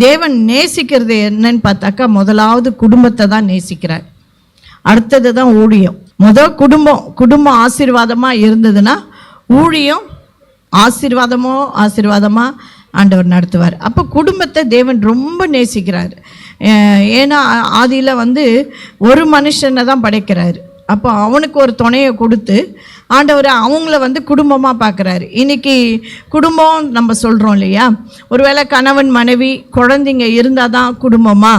தேவன் நேசிக்கிறது என்னன்னு பார்த்தாக்கா முதலாவது குடும்பத்தை தான் நேசிக்கிறார், அடுத்தது தான் ஊழியம். குடும்பம் ஆசீர்வாதமாக இருந்ததுன்னா ஊழியம் ஆசீர்வாதமாக ஆண்டவர் நடத்துவார். அப்போ குடும்பத்தை தேவன் ரொம்ப நேசிக்கிறார். ஏன்னா ஆதியில் ஒரு மனுஷனை தான் படைக்கிறாரு. அப்போ அவனுக்கு ஒரு துணையை கொடுத்து ஆண்டவர் அவங்கள குடும்பமாக பார்க்குறாரு. இன்றைக்கி குடும்பம் நம்ம சொல்கிறோம் இல்லையா, ஒருவேளை கணவன் மனைவி குழந்தைங்க இருந்தால் தான் குடும்பமா?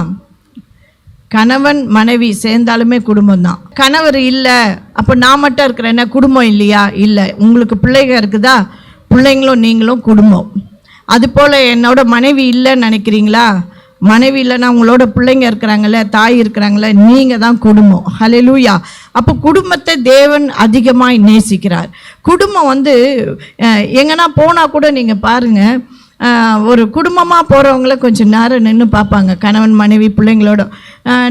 கணவன் மனைவி சேர்ந்தாலுமே குடும்பம் தான். கணவர் இல்லை, அப்போ நான் மட்டும் இருக்கிறேன்னா குடும்பம் இல்லையா? இல்லை. உங்களுக்கு பிள்ளைங்க இருக்குதா? பிள்ளைங்களும் நீங்களும் குடும்பம். அதுபோல் என்னோட மனைவி இல்லைன்னு நினைக்கிறீங்களா? மனைவி இல்லைன்னா உங்களோட பிள்ளைங்க இருக்கிறாங்களே, தாய் இருக்கிறாங்களே, நீங்கள் தான் குடும்பம். ஹல்லேலூயா. அப்போ குடும்பத்தை தேவன் அதிகமாக நேசிக்கிறார். குடும்பம் எங்கன்னா போனால் கூட நீங்கள் பாருங்கள், ஒரு குடும்பமாக போகிறவங்கள கொஞ்சம் நேரம் நின்று பார்ப்பாங்க. கணவன் மனைவி பிள்ளைங்களோட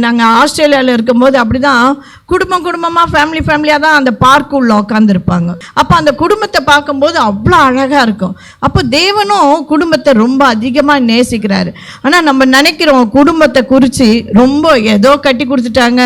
நாங்கள் ஆஸ்திரேலியாவில் இருக்கும்போது அப்படி தான் குடும்பமாக ஃபேமிலியாக தான் அந்த பார்க்கு உள்ள உட்காந்துருப்பாங்க. அப்போ அந்த குடும்பத்தை பார்க்கும்போது அவ்வளோ அழகாக இருக்கும். அப்போ தேவனும் குடும்பத்தை ரொம்ப அதிகமாக நேசிக்கிறாரு. ஆனால் நம்ம நினைக்கிறோம் குடும்பத்தை குறித்து ரொம்ப ஏதோ கட்டி கொடுத்துட்டாங்க,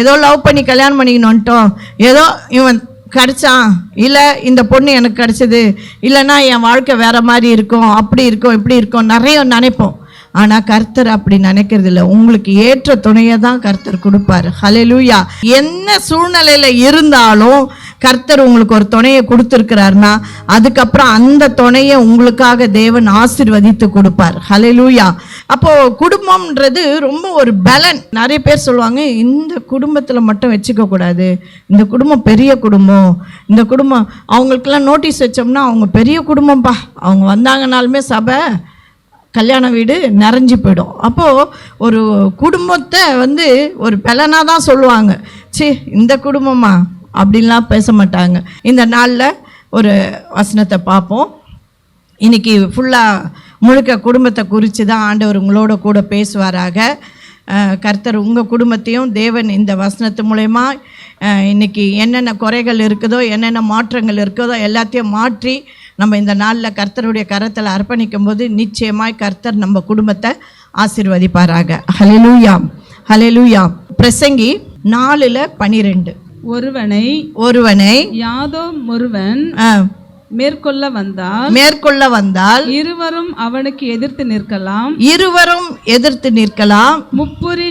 ஏதோ லவ் பண்ணி கல்யாணம் பண்ணிக்கணுன்ட்டோம், ஏதோ இவன் கிடச்சான், இல்லை இந்த பொண்ணு எனக்கு கிடச்சிது, இல்லைன்னா என் வாழ்க்கை வேறு மாதிரி இருக்கும், அப்படி இருக்கும் இப்படி இருக்கும் நிறைய நினைப்போம். ஆனால் கர்த்தர் அப்படி நினைக்கிறது இல்லை. உங்களுக்கு ஏற்ற துணையை தான் கர்த்தர் கொடுப்பார். ஹல்லேலூயா. என்ன சூழ்நிலையில் இருந்தாலும் கர்த்தர் உங்களுக்கு ஒரு துணையை கொடுத்துருக்கிறாருன்னா அதுக்கப்புறம் அந்த துணையை உங்களுக்காக தேவன் ஆசீர்வதித்து கொடுப்பார். ஹல்லேலூயா. அப்போது குடும்பம்ன்றது ரொம்ப ஒரு பலன். நிறைய பேர் சொல்லுவாங்க, இந்த குடும்பத்தில் மட்டும் வச்சுக்க கூடாது, இந்த குடும்பம் பெரிய குடும்பம், இந்த குடும்பம் அவங்களுக்கெல்லாம் நோட்டீஸ் வச்சோம்னா அவங்க பெரிய குடும்பம்ப்பா, அவங்க வந்தாங்கனாலுமே சபை கல்யாண வீடு நிறைஞ்சி போயிடும். அப்போது ஒரு குடும்பத்தை ஒரு பலனாக தான் சொல்லுவாங்க. சரி இந்த குடும்பமா அப்படின்லாம் பேச மாட்டாங்க. இந்த நாளில் ஒரு வசனத்தை பார்ப்போம். இன்றைக்கி ஃபுல்லாக முழுக்க குடும்பத்தை குறித்து தான் ஆண்டவர் உங்களோட கூட பேசுவாராக. கர்த்தர் உங்கள் குடும்பத்தையும் தேவன் இந்த வசனத்து மூலமா இன்றைக்கி என்னென்ன குறைகள் இருக்குதோ, என்னென்ன மாற்றங்கள் இருக்குதோ எல்லாத்தையும் மாற்றி நம்ம இந்த நாளில் கர்த்தருடைய கரத்தில் அர்ப்பணிக்கும் போது நிச்சயமாய் கர்த்தர் நம்ம குடும்பத்தை ஆசீர்வதிப்பாராக. ஹல்லேலூயா, ஹல்லேலூயா. பிரசங்கி 4:12. ஒருவனை யாதோ ஒருவன் மேற்கொள்ள வந்தால் இருவரும் அவனுக்கு எதிர்த்து நிற்கலாம். முப்பரி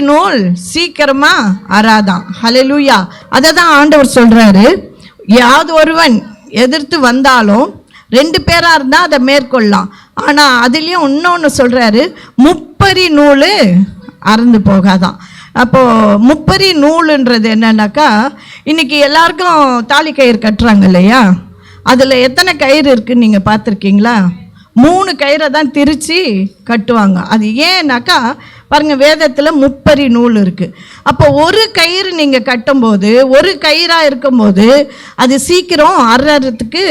நூல் சீக்கிரமா அறாதான். ஹல்லேலூயா. அததான் ஆண்டவர் சொல்றாரு. யாது ஒருவன் எதிர்த்து வந்தாலும் 2 பேரா இருந்தா அதை மேற்கொள்ளலாம். ஆனா அதுலயும் இன்னொன்னு சொல்றாரு, முப்பரி நூல் அறந்து போகாதான். அப்போது முப்பரி நூலுன்றது என்னன்னாக்கா, இன்றைக்கி எல்லாருக்கும் தாலி கயிறு கட்டுறாங்க இல்லையா, அதில் எத்தனை கயிறு இருக்குதுன்னு நீங்கள் பார்த்துருக்கீங்களா? 3 கயிறை தான் திரித்து கட்டுவாங்க. அது ஏன்னாக்கா பாருங்கள், வேதத்தில் முப்பரி நூல் இருக்குது. அப்போ ஒரு கயிறு நீங்கள் கட்டும்போது, ஒரு கயிறாக இருக்கும்போது அது சீக்கிரம் அறுறதுக்கு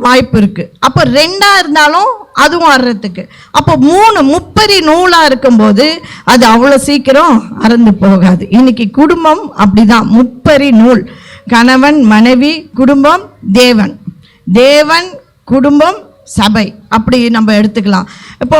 வாய்ப்பு இருக்குது. அப்போ 2ஆக இருந்தாலும் அதுவும் அறுறதுக்கு. அப்போ 3 முப்பரி நூலாக இருக்கும்போது அது அவ்வளோ சீக்கிரம் அறந்து போகாது. இன்னைக்கு குடும்பம் அப்படிதான், முப்பரி நூல். கணவன் மனைவி குடும்பம், தேவன் குடும்பம், சபை, அப்படி நம்ம எடுத்துக்கலாம். இப்போ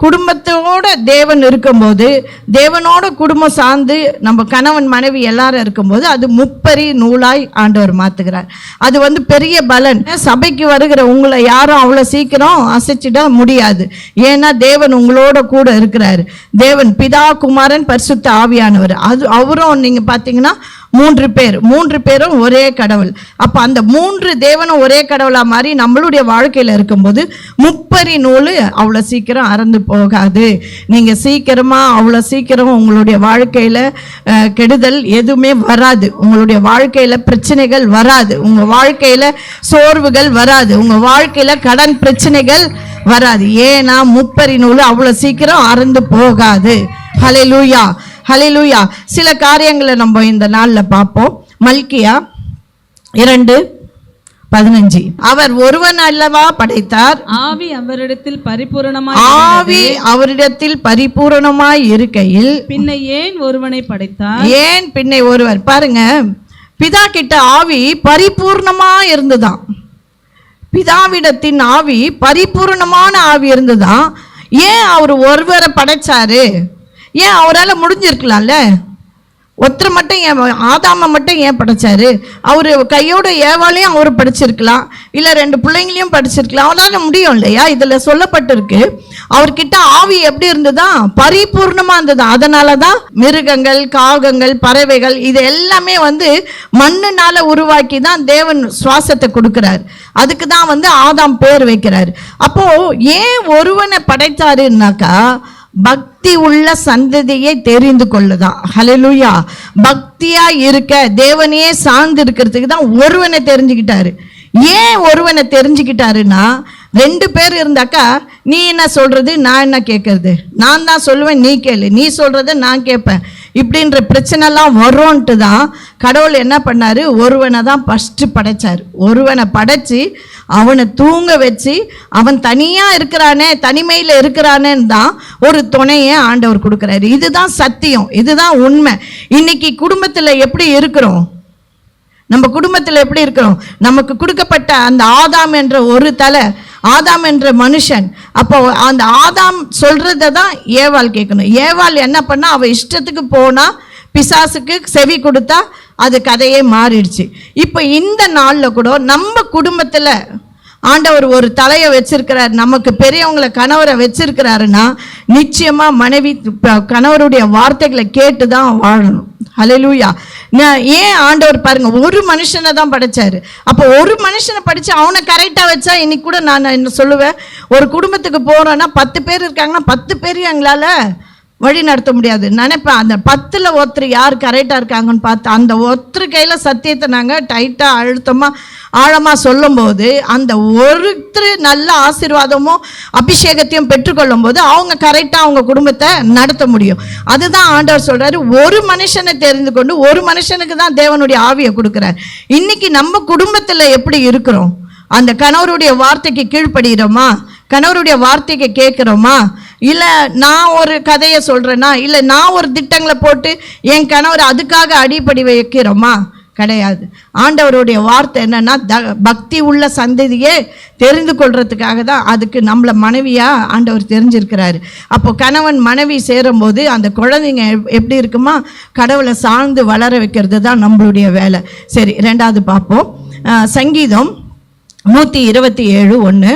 குடும்பத்தோட தேவன் இருக்கும்போது, தேவனோட குடும்பம் சார்ந்து நம்ம கணவன் மனைவி எல்லாரும் இருக்கும்போது அது முப்பரி நூலாய் ஆண்டவர் மாற்றுகிறார். அது பெரிய பலன். சபைக்கு வருகிற உங்களை யாரும் அவ்வளோ சீக்கிரம் அசைச்சிட முடியாது. ஏன்னா தேவன் உங்களோட கூட இருக்கிறாரு. தேவன் பிதா, குமாரன், பரிசுத்த ஆவியானவர். அவரும் நீங்கள் பார்த்தீங்கன்னா 3 பேரும் ஒரே கடவுள். அப்போ அந்த 3 தேவனும் ஒரே கடவுளாக மாதிரி நம்மளுடைய வாழ்க்கையில் இருக்கும்போது முப்பரி நூல் அவ்வளோ சீக்கிரம் அறந்து போகாது. நீங்கள் அவ்வளோ சீக்கிரம் உங்களுடைய வாழ்க்கையில் கெடுதல் எதுவுமே வராது. உங்களுடைய வாழ்க்கையில் பிரச்சனைகள் வராது. உங்கள் வாழ்க்கையில் சோர்வுகள் வராது. உங்கள் வாழ்க்கையில் கடன் பிரச்சனைகள் வராது. ஏன்னா முப்பரி நூல் அவ்வளோ சீக்கிரம் அறந்து போகாது. ஹல்லேலூயா, ஹல்லேலூயா. சில காரியங்களை நம்ம இந்த நாளில் பார்ப்போம். மல்கியா 2:15. அவர் ஒருவன் அல்லவா படைத்தார், ஆவி அவரிடத்தில் பரிபூரணமாய் இருக்கையில் பின்ன ஏன் ஒருவனை படைத்தார்? ஏன் பின்ன ஒருவர்? பாருங்க, பிதா கிட்ட ஆவி பரிபூர்ணமா இருந்துதான். பிதாவிடத்தின் ஆவி பரிபூர்ணமான ஆவி இருந்துதான். ஏன் அவர் ஒருவரை படைச்சாரு? ஏன் அவரால் முடிஞ்சிருக்கலாம்ல? ஒருத்தர் மட்டும் ஏன், ஆதாமை மட்டும் ஏன் படைச்சாரு? அவர் கையோட ஏவாளையும் அவர் படிச்சிருக்கலாம், இல்லை 2 பிள்ளைங்களையும் படிச்சிருக்கலாம். அவரால் முடியும் இல்லையா? இதில் சொல்லப்பட்டிருக்கு அவர்கிட்ட ஆவி எப்படி இருந்ததா? பரிபூர்ணமாக இருந்ததா. அதனால தான் மிருகங்கள், காகங்கள், பறவைகள் இது எல்லாமே மண்ணுனால உருவாக்கி தான் தேவன் சுவாசத்தை கொடுக்கிறார். அதுக்கு தான் ஆதாம் பேர் வைக்கிறார். அப்போ ஏன் ஒருவனை படைத்தாருன்னாக்கா பக்தி உள்ள சந்ததியை தெரிந்து கொள்ளதான். ஹல்லேலூயா. பக்தியா இருக்க, தேவனையே சார்ந்து இருக்கிறதுக்கு தான் ஒருவனை தெரிஞ்சுக்கிட்டாரு. ஏன் ஒருவனை தெரிஞ்சுக்கிட்டாருன்னா 2 பேர் இருந்தாக்கா நீ என்ன சொல்றது, நான் என்ன கேட்கறது, நான் தான் சொல்லுவேன் நீ கேளு, நீ சொல்றத நான் கேட்பேன், இப்படின்ற பிரச்சனைலாம் வரும்ன்ட்டு தான் கடவுள் என்ன பண்ணாரு? ஒருவனை தான் ஃபஸ்ட்டு படைச்சார். ஒருவனை படைச்சி அவனை தூங்க வச்சு அவன் தனியாக இருக்கிறானே, தனிமையில் இருக்கிறானேன்னு தான் ஒரு துணையை ஆண்டவர் கொடுக்குறாரு. இதுதான் சத்தியம், இதுதான் உண்மை. இன்னைக்கு குடும்பத்தில் எப்படி இருக்கிறோம்? நம்ம குடும்பத்தில் எப்படி இருக்கிறோம்? நமக்கு கொடுக்கப்பட்ட அந்த ஆதாம் என்ற ஒரு தலை, ஆதாம் என்ற மனுஷன். அப்போ அந்த ஆதாம் சொல்றதை தான் ஏவாள் கேட்கணும். ஏவாள் என்ன பண்ணா? அவள் இஷ்டத்துக்கு போனா, பிசாசுக்கு செவி கொடுத்தா அது கதையே மாறிடுச்சு. இப்போ இந்த நாளில் கூட நம்ம குடும்பத்தில் ஆண்டவர் ஒரு தலையை வச்சிருக்கிறார், நமக்கு பெரியவங்களை கணவரை வச்சிருக்கிறாருன்னா நிச்சயமாக மனைவி கணவருடைய வார்த்தைகளை கேட்டு தான் வாழணும். ஹல்லேலூயா. ஏன் ஆண்டவர் பாருங்க, ஒரு மனுஷனை தான் படைச்சாரு. அப்போ ஒரு மனுஷனை படிச்சு அவனை கரெக்டாக வச்சா, இன்னைக்கு கூட நான் என்ன சொல்லுவேன், ஒரு குடும்பத்துக்கு போறோன்னா 10 பேர் இருக்காங்கன்னா 10 பேரையும் எங்களால் வழி நடத்த முடியாது. நினைப்பேன் அந்த 10ல் ஒருத்தர் யார் கரெக்டாக இருக்காங்கன்னு பார்த்து அந்த ஒருத்தர் கையில் சத்தியத்தை நாங்கள் டைட்டாக அழுத்தமாக ஆழமாக சொல்லும்போது அந்த ஒருத்தர் நல்ல ஆசீர்வாதமும் அபிஷேகத்தையும் பெற்றுக்கொள்ளும் போது அவங்க கரெக்டாக அவங்க குடும்பத்தை நடத்த முடியும். அதுதான் ஆண்டவர் சொல்கிறாரு, ஒரு மனுஷனை தெரிந்து கொண்டு ஒரு மனுஷனுக்கு தான் தேவனுடைய ஆவியை கொடுக்குறார். இன்னைக்கு நம்ம குடும்பத்தில் எப்படி இருக்கிறோம்? அந்த கணவருடைய வார்த்தைக்கு கீழ்ப்படுகிறோமா? கணவருடைய வார்த்தைக்கு கேட்குறோமா? இல்லை நான் ஒரு கதையை சொல்கிறேன்னா, இல்லை நான் ஒரு திட்டங்களை போட்டு என் கணவர் அதுக்காக அடிப்படை வைக்கிறோமா? கிடையாது. ஆண்டவருடைய வார்த்தை என்னன்னா, பக்தி உள்ள சந்ததியே தெரிந்து கொள்றதுக்காக தான் அதுக்கு நம்மளை மனைவியாக ஆண்டவர் தெரிஞ்சிருக்கிறாரு. அப்போ கணவன் மனைவி சேரும்போது அந்த குழந்தைங்க எப்படி இருக்குமா? கடவுளை சார்ந்து வளர வைக்கிறது தான் நம்மளுடைய வேலை. சரி, 2வது பார்ப்போம். சங்கீதம் 127:1.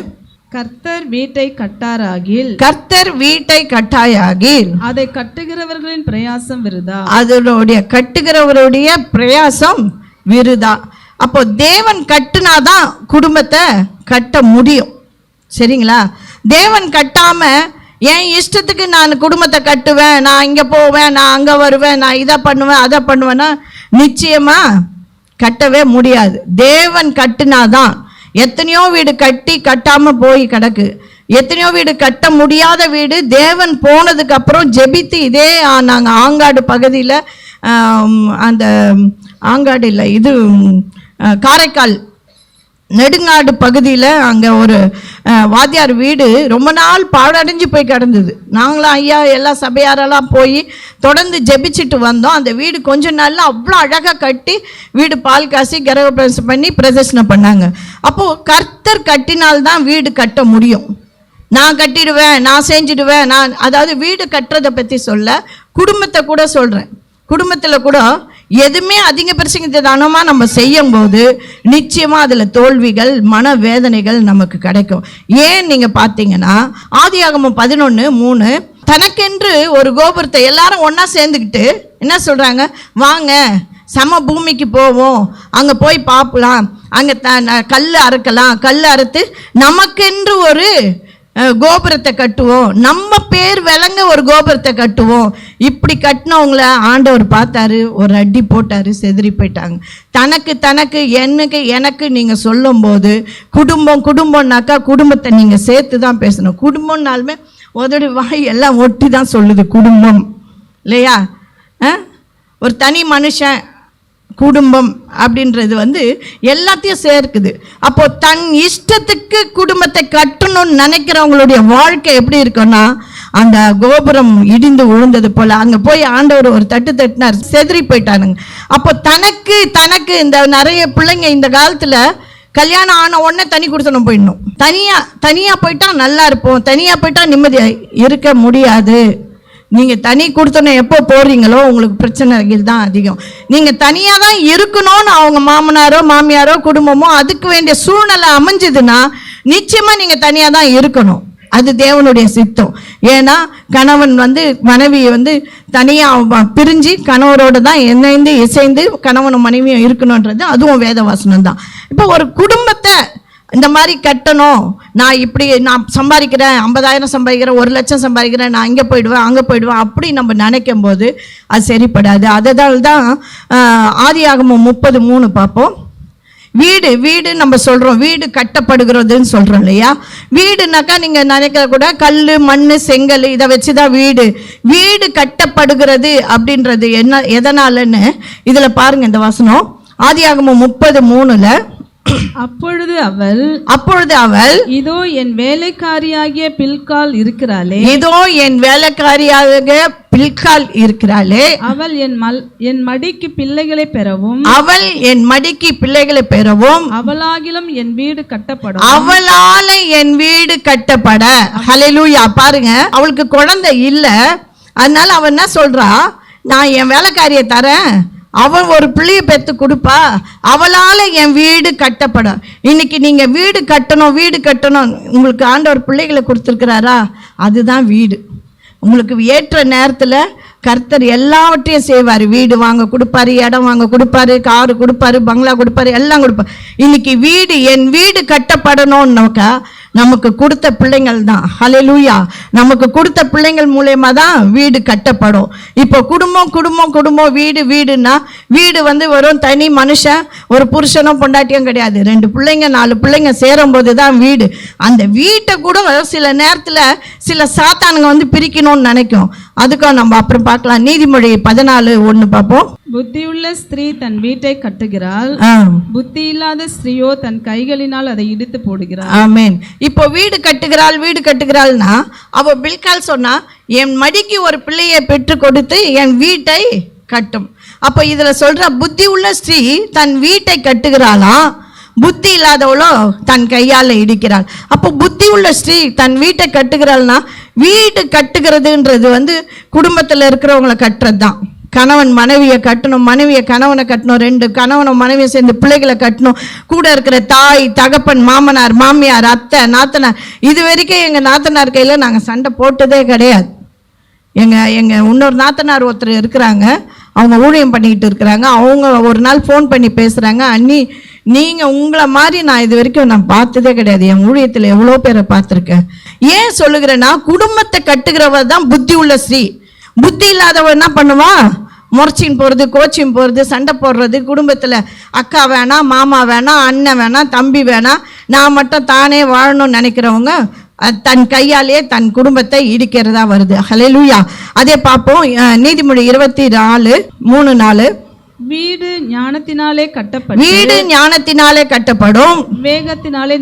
கர்த்தர் வீட்டை கட்டாராகில், கர்த்தர் வீட்டை கட்டாயாகில் அதை கட்டுகிறவர்களின் பிரயாசம் விருதா. அதனுடைய கட்டுகிறவருடைய பிரயாசம் விருதா. அப்போ தேவன் கட்டுனாதான் குடும்பத்தை கட்ட முடியும். சரிங்களா? தேவன் கட்டாம என் இஷ்டத்துக்கு நான் குடும்பத்தை கட்டுவேன், நான் இங்கே போவேன், நான் அங்கே வருவேன், நான் இதை பண்ணுவேன் அதை பண்ணுவேன்னா நிச்சயமா கட்டவே முடியாது. தேவன் கட்டுனாதான். எத்தனையோ வீடு கட்டி கட்டாமல் போய் கிடக்கு. எத்தனையோ வீடு கட்ட முடியாத வீடு தேவன் போனதுக்கு அப்புறம் ஜெபித்து, இதே நாங்கள் ஆங்காடு பகுதியில், அந்த ஆங்காடு இல்லை, இது காரைக்கால் நெடுங்காடு பகுதியில் அங்கே ஒரு வாத்தியார் வீடு ரொம்ப நாள் பாழடைஞ்சு போய் கிடந்தது. நாங்களும் ஐயா எல்லா சபையாரெல்லாம் போய் தொடர்ந்து ஜெபிச்சுட்டு வந்தோம். அந்த வீடு கொஞ்ச நாளில் அவ்வளோ அழகாக கட்டி வீடு பால் காசி கிரகப்பிரவேசம் பண்ணி பிரதர்ஷனம் பண்ணாங்க. அப்போது கர்த்தர் கட்டினால்தான் வீடு கட்ட முடியும். நான் கட்டிடுவேன், நான் செஞ்சிடுவேன், நான் அதாவது வீடு கட்டுறதை பற்றி சொல்ல, குடும்பத்தை கூட சொல்கிறேன். குடும்பத்தில் கூட எதுவுமே அதிக பிரசங்கதானமாக நம்ம செய்யும் போது நிச்சயமாக அதில் தோல்விகள், மனவேதனைகள் நமக்கு கிடைக்கும். ஏன் நீங்கள் பார்த்தீங்கன்னா ஆதியாகமம் 11:3, தனக்கென்று ஒரு கோபுரத்தை எல்லாரும் ஒன்றா சேர்ந்துக்கிட்டு என்ன சொல்கிறாங்க, வாங்க சம பூமிக்கு போவோம், அங்கே போய் பார்க்கலாம், அங்கே கல் அறுக்கலாம், கல் அறுத்து நமக்கென்று ஒரு கோபுரத்தை கட்டுவோம், நம்ம பேர் விளங்க ஒரு கோபுரத்தை கட்டுவோம். இப்படி கட்டினவங்கள ஆண்டவர் பார்த்தாரு, ஒரு அடி போட்டாரு, செதறி போயிட்டாங்க. தனக்கு எனக்கு நீங்கள் சொல்லும்போது குடும்பம்னாக்கா குடும்பத்தை நீங்கள் சேர்த்து தான் பேசணும். குடும்பம்னாலுமே உதடு வாய் எல்லாம் ஒட்டி தான் சொல்லுது குடும்பம் இல்லையா? ஒரு தனி மனுஷன் குடும்பம் அப்படின்றது எல்லாத்தையும் சேர்க்குது. அப்போ தன் இஷ்டத்துக்கு குடும்பத்தை கட்டணும்னு நினைக்கிறவங்களுடைய வாழ்க்கை எப்படி இருக்குன்னா, அந்த கோபுரம் இடிந்து விழுந்தது போல அங்கே போய் ஆண்டவர் ஒரு தட்டினார், செதறி போயிட்டானுங்க. அப்போ தனக்கு இந்த நிறைய பிள்ளைங்க இந்த காலத்தில் கல்யாணம் ஆன உடனே தனி குடித்தனம் போயிடணும். தனியாக போயிட்டா நல்லா இருப்போம், தனியாக போயிட்டா நிம்மதியாக இருக்க முடியாது. நீங்கள் தனி கொடுத்தோன்னே எப்போ போடுறீங்களோ உங்களுக்கு பிரச்சனைகள் தான் அதிகம். நீங்கள் தனியாக தான் இருக்கணும்னு அவங்க மாமனாரோ மாமியாரோ குடும்பமோ அதுக்கு வேண்டிய சூழ்நிலை அமைஞ்சதுன்னா நிச்சயமாக நீங்கள் தனியாக தான் இருக்கணும். அது தேவனுடைய சித்தம். ஏன்னா கணவன் மனைவியை தனியாக பிரிஞ்சு கணவரோடு தான் இணைந்து இசைந்து கணவனும் மனைவியும் இருக்கணுன்றது அதுவும் வேத வசனம் தான். இப்போ ஒரு குடும்பத்தை இந்த மாதிரி கட்டணும், நான் சம்பாதிக்கிறேன், 50,000 சம்பாதிக்கிறேன், 1,00,000 சம்பாதிக்கிறேன், நான் இங்கே போயிடுவேன் அங்கே போயிடுவேன் அப்படி நம்ம நினைக்கும் போது அது சரிப்படாது. அதனால தான் ஆதியாகமம் 30:3 பார்ப்போம். வீடு நம்ம சொல்கிறோம், வீடு கட்டப்படுகிறதுன்னு சொல்கிறோம் இல்லையா. வீடுனாக்கா நீங்கள் நினைக்கிற கூட கல் மண் செங்கல் இதை வச்சு தான் வீடு கட்டப்படுகிறது அப்படின்றது என்ன எதனாலன்னு இதில் பாருங்கள். இந்த வசனம் ஆதியாகமம் 30:3 அப்பொழுது அவள் இதோ என் வேலைக்காரியாகிய பில்காள் இருக்கிறாளே, அவள் என் மடிக்கு பிள்ளைகளை பெறவும் அவளாகிலும் என் வீடு கட்டப்படும், அவளால என் வீடு கட்டப்பட. ஹல்லேலூயா. பாருங்க, அவளுக்கு குழந்தை இல்ல, அதனால அவன் என்ன சொல்றா, நான் என் வேலைக்காரியை தரேன், அவள் ஒரு பிள்ளையை பெற்று கொடுப்பா, அவளால் என் வீடு கட்டப்படும். இன்னைக்கு நீங்கள் வீடு கட்டணும் உங்களுக்கு ஆண்டவர் பிள்ளைகளை கொடுத்துருக்கிறாரா, அதுதான் வீடு. உங்களுக்கு ஏற்ற நேரத்தில் கர்த்தர் எல்லாவற்றையும் செய்வார். வீடு வாங்க கொடுப்பாரு, இடம் வாங்க கொடுப்பாரு, காரு கொடுப்பாரு, பங்களா கொடுப்பாரு, எல்லாம் கொடுப்பாரு. இன்னைக்கு என் வீடு கட்டப்படணும்னாக்கா நமக்கு கொடுத்த பிள்ளைங்கள் தான். ஹல்லேலூயா. நமக்கு கொடுத்த பிள்ளைங்கள் மூலயமா தான் வீடு கட்டப்படும். இப்போ குடும்பம் வீடுன்னா வீடு வெறும் தனி மனுஷன் ஒரு புருஷனும் பொண்டாட்டியும் கிடையாது. 2 பிள்ளைங்க 4 பிள்ளைங்க சேரும் போது தான் வீடு. அந்த வீட்டை கூட சில நேரத்தில் சில சாத்தானுங்க பிரிக்கணும்னு நினைக்கும். அதுக்கும் நம்ம அப்புறம் பார்க்கலாம். நீதிமொழி 14:1 பார்ப்போம். புத்தியுள்ள ஸ்திரீ தன் வீட்டை கட்டுகிறாள், புத்தி இல்லாத ஸ்திரீயோ தன் கைகளினால் அதை இடித்து போடுகிறாள். ஆமென். இப்போ வீடு கட்டுகிறாள்னா அவ பில்கால் சொன்னா, என் மடிக்கு ஒரு பிள்ளையை பெற்று கொடுத்து என் வீட்டை கட்டும். அப்போ இதுல சொல்ற புத்தி உள்ள ஸ்திரீ தன் வீட்டை கட்டுகிறாளாம், புத்தி இல்லாதவளோ தன் கையால் இடிக்கிறாள். அப்போ புத்தி உள்ள ஸ்திரீ தன் வீட்டை கட்டுகிறாள்னா, வீடு கட்டுகிறதுன்றது குடும்பத்தில் இருக்கிறவங்களை கட்டுறது தான். கணவன் மனைவியை கட்டணும், மனைவியை கணவனை கட்டணும், 2 கணவனும் மனைவியை சேர்ந்து பிள்ளைகளை கட்டணும், கூட இருக்கிற தாய் தகப்பன் மாமனார் மாமியார் அத்தை நாத்தனார். இது வரைக்கும் எங்கள் நாத்தனார் கையில் நாங்கள் சண்டை போட்டதே கிடையாது. எங்கள் இன்னொரு நாத்தனார் ஒருத்தர் இருக்கிறாங்க, அவங்க ஊழியம் பண்ணிக்கிட்டு இருக்கிறாங்க. அவங்க ஒரு நாள் ஃபோன் பண்ணி பேசுகிறாங்க, அண்ணி நீங்கள் உங்களை மாதிரி நான் இது வரைக்கும் நான் பார்த்ததே கிடையாது, என் ஊழியத்தில் எவ்வளோ பேரை பார்த்துருக்கேன். ஏன் சொல்லுகிறேன்னா, குடும்பத்தை கட்டுகிறவ தான் புத்தி உள்ள ஸ்ரீ. புத்தி இல்லாதவ என்ன பண்ணுவா, முறைச்சின்னு போகிறது, கோச்சின்னு போகிறது, சண்டை போடுறது, குடும்பத்தில் அக்கா வேணாம், மாமா வேணாம், அண்ணன் வேணாம், தம்பி வேணாம், நான் மட்டும் தானே வாழணும்னு நினைக்கிறவங்க தன் கையாலே தன் குடும்பத்தை இடிக்கிறதா வருது. ஹல்லேலூயா. அதே பார்ப்போம். நீதிமொழி 24:3-4. வீடு ஞானத்தினாலே கட்டப்படும், வேகத்தினாலே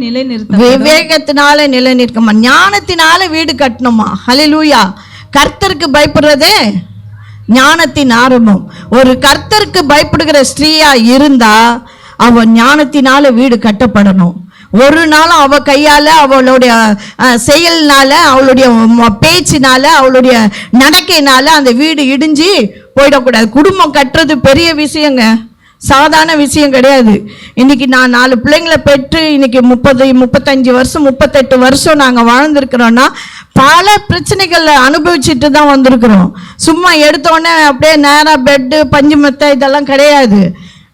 நிலைநிற்குமா. ஞானத்தினால வீடு கட்டணுமா. ஹல்லேலூயா. கர்த்தருக்கு பயப்படுறதே ஞானத்தின் ஆரம்பம். ஒரு கர்த்தருக்கு பயப்படுகிற ஸ்திரீயா இருந்தா அவ ஞானத்தினால வீடு கட்டப்படணும். ஒரு நாளும் அவ கையால, அவளுடைய செயல்னால, அவளுடைய பேச்சினால, அவளுடைய நடக்கையினால அந்த வீடு இடிஞ்சு போயிடக்கூடாது. குடும்பம் கட்டுறது பெரிய விஷயங்க, சாதாரண விஷயம் கிடையாது. இன்னைக்கு நான் 4 பிள்ளைங்களை பெற்று இன்னைக்கு 30, 35 வருஷம் 38 வருஷம் நாங்கள் வாழ்ந்துருக்கிறோன்னா பல பிரச்சனைகளை அனுபவிச்சுட்டு தான் வந்திருக்கிறோம். சும்மா எடுத்தோடனே அப்படியே நேராக பெட்டு பஞ்சு மெத்தை இதெல்லாம் கிடையாது.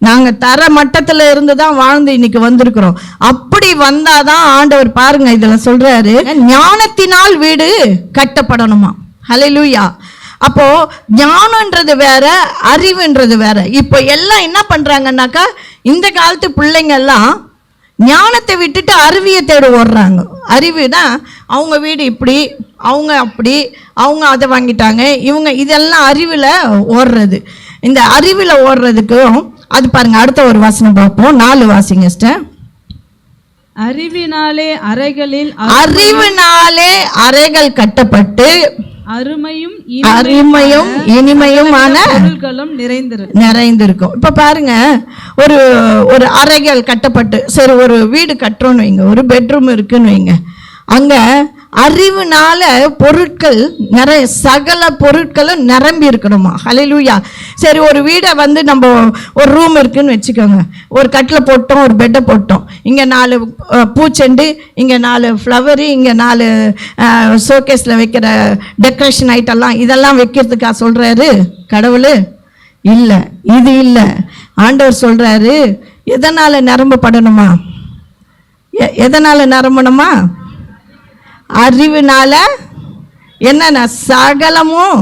நாங்கள் தர மட்டத்தில் இருந்து தான் வாழ்ந்து இன்னைக்கு வந்திருக்கிறோம். அப்படி வந்தாதான் ஆண்டவர் பாருங்க இதில் சொல்றாரு, ஞானத்தினால் வீடு கட்டப்படணுமா. ஹல்லேலூயா. அப்போ ஞானன்றது வேற, அறிவுன்றது வேற. இப்போ எல்லாம் என்ன பண்றாங்கன்னாக்கா, இந்த காலத்து பிள்ளைங்க எல்லாம் ஞானத்தை விட்டுட்டு அறிவியை தேட ஓடுறாங்க. அறிவுனா அவங்க வீடு இப்படி, அவங்க அப்படி, அவங்க அதை வாங்கிட்டாங்க, இவங்க இதெல்லாம் அறிவில் ஓடுறது. இந்த அறிவில் ஓடுறதுக்கும் அது பாருங்க, அடுத்த ஒரு வசனம் பார்ப்போம். 4 வாசிங்க சிஸ்டர். அறிவினாலே அறைகள் கட்டப்பட்டு அருமையும் இனிமையுமான பொருள்களும் நிறைந்திருக்கும். இப்ப பாருங்க, ஒரு ஒரு அறைகள் கட்டப்பட்டு, சரி ஒரு வீடு கட்டுறோன்னு வைங்க, ஒரு பெட்ரூம் இருக்குன்னு வைங்க, அங்க அறிவுனால பொருட்கள் நிறைய, சகல பொருட்களும் நிரம்பி இருக்கணுமா. ஹல்லேலூயா. சரி, ஒரு வீடை வந்து நம்ம ஒரு ரூம் இருக்குன்னு வச்சுக்கோங்க, ஒரு கட்டில் போட்டோம், ஒரு பெட்டை போட்டோம், இங்கே 4 பூச்செண்டு, இங்கே 4 ஃப்ளவரு, இங்கே 4 ஷோகேஸில் வைக்கிற டெக்கரேஷன் ஐட்டம்லாம், இதெல்லாம் வைக்கிறதுக்கா சொல்கிறாரு கடவுள்? இல்லை, இது இல்லை. ஆண்டவர் சொல்கிறாரு, எதனால் நிரம்பப்படணுமா? எதனால் நிரம்பணுமா? அறிவுனால என்னன்னா சகலமும்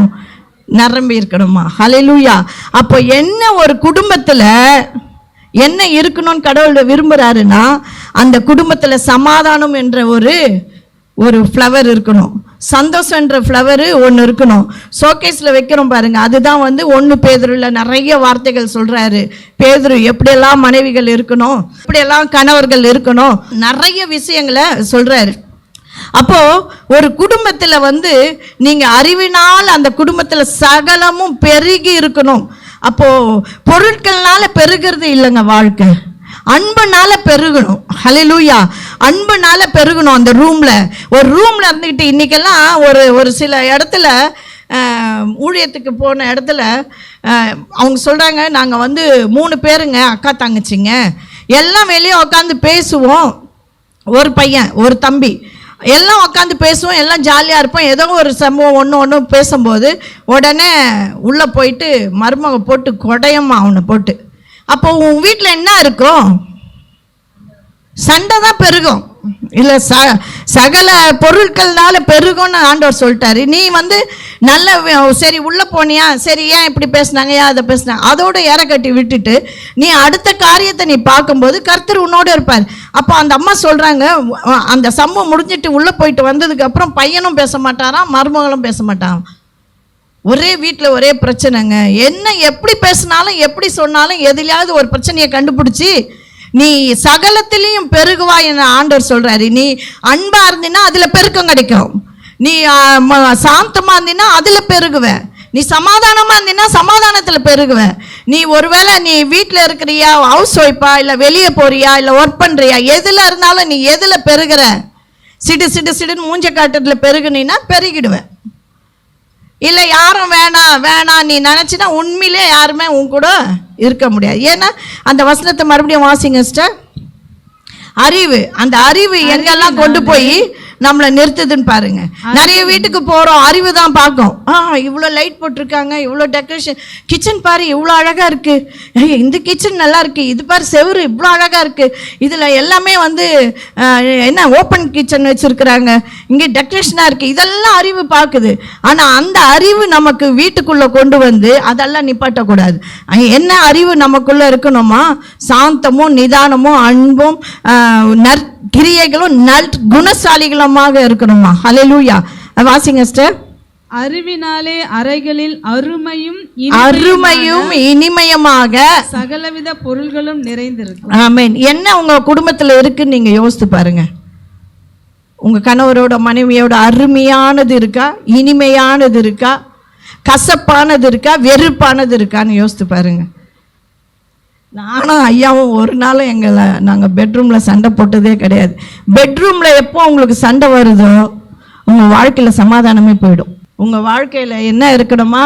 நிரம்பி இருக்கணுமா. ஹல்லேலூயா. அப்போ என்ன ஒரு குடும்பத்தில் என்ன இருக்கணும்னு கடவுள் விரும்புகிறாருன்னா, அந்த குடும்பத்தில் சமாதானம் என்ற ஒரு ஃப்ளவர் இருக்கணும், சந்தோஷம் என்ற ஃப்ளவரு ஒன்று இருக்கணும். ஷோகேஸில் வைக்கிறோம் பாருங்க, அதுதான் வந்து 1 பேதுருல நிறைய வார்த்தைகள் சொல்கிறாரு. பேதுரு எப்படியெல்லாம் மனைவிகள் இருக்கணும், எப்படியெல்லாம் கணவர்கள் இருக்கணும், நிறைய விஷயங்களை சொல்கிறாரு. அப்போ ஒரு குடும்பத்தில் வந்து நீங்க அறிவினால் அந்த குடும்பத்தில் சகலமும் பெருகி இருக்கணும். அப்போ பொருட்கள்னால பெருகிறது இல்லைங்க வாழ்க்கை, அன்புனால பெருகணும். ஹல்லேலூயா. அன்புனால பெருகணும். அந்த ஒரு ரூம்ல இருந்துக்கிட்டு, இன்னைக்கெல்லாம் ஒரு சில இடத்துல ஊழியத்துக்கு போன இடத்துல அவங்க சொல்றாங்க, நாங்கள் வந்து 3 பேருங்க, அக்கா தங்கச்சிங்க, எல்லாம் வெளியே உட்காந்து பேசுவோம், ஒரு பையன் ஒரு தம்பி, எல்லாம் உட்காந்து பேசுவோம், எல்லாம் ஜாலியாக இருப்போம். ஏதோ ஒரு சம்பவம் ஒன்று பேசும்போது உடனே உள்ளே போயிட்டு மருமக போட்டு கொடையம்மா அவனை போட்டு, அப்போ உன் வீட்டில் என்ன இருக்கும்? சண்டை தான் பெருகும். இல்லை, சகல பொருட்கள்னால பெருகும்னு ஆண்டவர் சொல்லிட்டாரு. நீ வந்து நல்ல சரி உள்ளே போனியா, சரி ஏன் இப்படி பேசினாங்க, ஏன் அதை பேசினாங்க, அதோடு ஏற கட்டி விட்டுட்டு நீ அடுத்த காரியத்தை நீ பார்க்கும்போது கர்த்தர் உன்னோடு இருப்பார். அப்போ அந்த அம்மா சொல்கிறாங்க, அந்த சம்பவம் முடிஞ்சிட்டு உள்ளே போயிட்டு வந்ததுக்கப்புறம் பையனும் பேச மாட்டாராம், மருமகளும் பேச மாட்டான். ஒரே வீட்டில் ஒரே பிரச்சனைங்க. என்ன எப்படி பேசினாலும் எப்படி சொன்னாலும் எதுலையாவது ஒரு பிரச்சனையை கண்டுபிடிச்சி நீ சகலத்திலையும் பெருகுவா என ஆண்டவர் சொல்றாரு. நீ அன்பா இருந்தீன்னா அதுல பெருக்கம் கிடைக்கும், நீ சாந்தமா இருந்தீன்னா அதுல பெருகுவ, நீ சமாதானமா இருந்தீன்னா சமாதானத்துல பெருகுவ. நீ ஒருவேளை நீ வீட்டில் இருக்கிறியா, ஹவுஸ் ஒய்ஃபா, இல்லை வெளியே போறியா, இல்லை ஒர்க் பண்றியா, எதுல இருந்தாலும் நீ எதுல பெருகிற? சிடுன்னு மூஞ்ச காட்டுறதுல பெருகுனா பெருகிடுவேன். இல்லை யாரும் வேணாம் நீ நினச்சினா உண்மையிலே யாருமே உன் கூட இருக்க முடியாது. ஏன்னா அந்த வசனத்தை மறுபடியும் வாசிங்க சிஸ்டர். அறிவு, அந்த அறிவு எங்கெல்லாம் கொண்டு போய் நம்மளை நிறுத்துதுன்னு பாருங்க. நிறைய வீட்டுக்கு போறோம், அறிவு தான் பார்க்கும். இவ்வளோ லைட் போட்டிருக்காங்க, இவ்வளோ டெக்கரேஷன், கிச்சன் பாரு இவ்வளோ அழகா இருக்கு, இந்த கிச்சன் நல்லா இருக்கு, இது பாரு செவரு இவ்வளோ அழகா இருக்கு, இதுல எல்லாமே வந்து என்ன ஓப்பன் கிச்சன் வச்சிருக்கிறாங்க, இங்கே டெக்கரேஷனா இருக்கு, இதெல்லாம் அறிவு பார்க்குது. ஆனா அந்த அறிவு நமக்கு வீட்டுக்குள்ள கொண்டு வந்து அதெல்லாம் நிப்பாட்டக்கூடாது. என்ன அறிவு நமக்குள்ள இருக்கணுமா? சாந்தமும் நிதானமும் அன்பும் கிரியைகளும் குணசாலிகளுமாக இருக்கணுமா. ஹல்லேலூயா. வாசிங்க சிஸ்டர். அறிவினாலே அறைகளில் அருமையும் இனிமையுமாக சகலவித பொருள்களும் நிறைந்திருக்கும். ஆமென். என்ன உங்க குடும்பத்தில் இருக்குன்னு நீங்க யோசித்து பாருங்க. உங்க கணவரோட மனைவியோட அருமையானது இருக்கா, இனிமையானது இருக்கா, கசப்பானது இருக்கா, வெறுப்பானது இருக்கான்னு யோசித்து பாருங்க. நானும் ஐயாவும் ஒரு நாளும் நாங்கள் பெட்ரூமில் சண்டை போட்டதே கிடையாது. பெட்ரூமில் எப்போ உங்களுக்கு சண்டை வருதோ உங்கள் வாழ்க்கையில் சமாதானமே போயிடும். உங்கள் வாழ்க்கையில் என்ன இருக்கணுமா?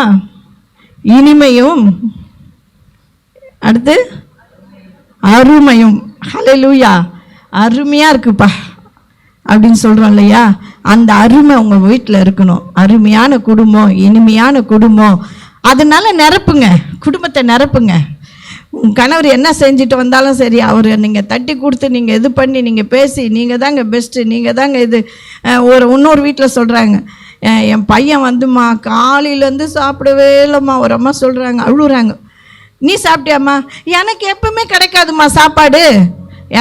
இனிமையும் அடுத்து அருமையும். ஹல்லேலூயா. அருமையாக இருக்குப்பா அப்படின்னு சொல்கிறோம் இல்லையா, அந்த அருமை உங்கள் வீட்டில் இருக்கணும். அருமையான குடும்பம், இனிமையான குடும்பம், அதனால நிரப்புங்க, குடும்பத்தை நிரப்புங்க. உங்கள் கணவர் என்ன செஞ்சுட்டு வந்தாலும் சரி, அவர் நீங்கள் தட்டி கொடுத்து நீங்கள் இது பண்ணி நீங்கள் பேசி நீங்கள் தாங்க பெஸ்ட்டு, நீங்கள் தாங்க இது. இன்னொரு வீட்டில் சொல்கிறாங்க, என் பையன் வந்துமா காலையிலேருந்து சாப்பிடவே இல்லைம்மா, ஒரு அம்மா சொல்கிறாங்க, அழுகுறாங்க. நீ சாப்பிட்டியாம்மா? எனக்கு எப்பவுமே கிடைக்காதுமா சாப்பாடு,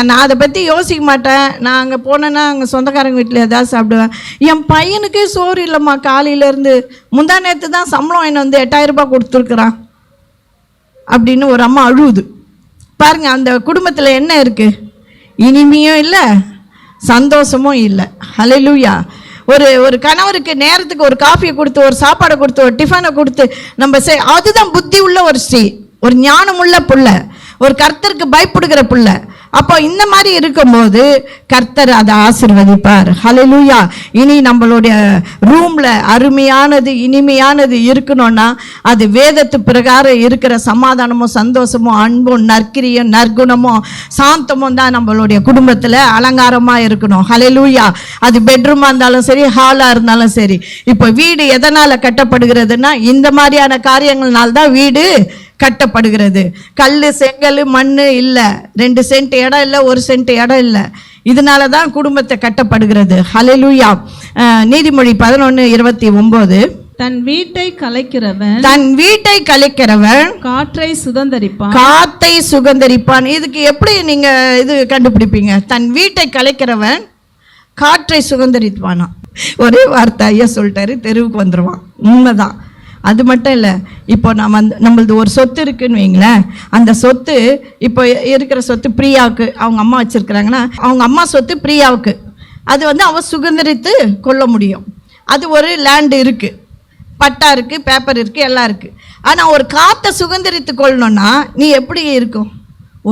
நான் அதை பற்றி யோசிக்க மாட்டேன், நான் அங்கே போனேன்னா அங்கே சொந்தக்காரங்க வீட்டில் ஏதாவது சாப்பிடுவேன். என் பையனுக்கே சோறு இல்லைம்மா, காலையிலேருந்து முந்தா நேற்று தான் சம்பளம் என்ன வந்து 8000 ரூபாய் கொடுத்துருக்குறான் அப்படின்னு ஒரு அம்மா அழுவுது பாருங்க. அந்த குடும்பத்தில் என்ன இருக்கு? இனிமையும் இல்லை, சந்தோஷமும் இல்லை. ஹல்லேலூயா. ஒரு கணவருக்கு நேரத்துக்கு ஒரு காஃபியை கொடுத்து, ஒரு சாப்பாடை கொடுத்து, ஒரு டிஃபனை கொடுத்து நம்ம அதுதான் புத்தி உள்ள ஒரு ஸ்ரீ, ஒரு ஞானமுள்ள புள்ள, ஒரு கர்த்தருக்கு பயப்படுகிற புள்ள. அப்போ இந்த மாதிரி இருக்கும்போது கர்த்தர் அதை ஆசீர்வதிப்பார். ஹல்லேலூயா. இனி நம்மளுடைய ரூம்ல அருமையானது இனிமையானது இருக்கணும்னா அது வேதத்து பிரகாரம் இருக்கிற சமாதானமும் சந்தோஷமும் அன்பும் நற்கிரியும் நற்குணமும் சாந்தமும் தான் நம்மளுடைய குடும்பத்தில் அலங்காரமாக இருக்கணும். ஹல்லேலூயா. அது பெட்ரூமாக இருந்தாலும் சரி, ஹாலாக இருந்தாலும் சரி. இப்போ வீடு எதனால் கட்டப்படுகிறதுனா இந்த மாதிரியான காரியங்கள்னால தான் வீடு கட்டப்படுகிறது. கல் செங்கல் மண் இல்லை, 2 சென்ட் இடம் இல்லை, 1 சென்ட் இடம் இல்லை. இதனால தான் குடும்பத்தை கட்டப்படுகிறது. ஹல்லேலூயா. நீதிமொழி 11:29 தன் வீட்டை கலைக்கிறவன் காற்றை சுதந்தரிப்பான். இதுக்கு எப்படி நீங்க இது கண்டுபிடிப்பீங்க? தன் வீட்டை கலைக்கிறவன் காற்றை சுதந்தரிப்பானா? ஒரே வார்த்தை ஐயா சொல்லிட்டாரு, தெருவுக்கு வந்துடுவான். உண்மைதான். அது மட்டும் இல்லை, இப்போ நம்மளது ஒரு சொத்து இருக்குன்னு வைங்களேன். அந்த சொத்து இப்போ இருக்கிற சொத்து பிரியாவுக்கு அவங்க அம்மா வச்சுருக்குறாங்கன்னா, அவங்க அம்மா சொத்து பிரியாவுக்கு அது அவன் சுதந்திரித்து கொள்ள முடியும். அது ஒரு லேண்டு இருக்குது, பட்டா இருக்குது, பேப்பர் இருக்குது, எல்லாம் இருக்குது. ஆனால் ஒரு காற்றை சுதந்திரித்து கொள்ளணும்னா நீ எப்படி இருக்கும்?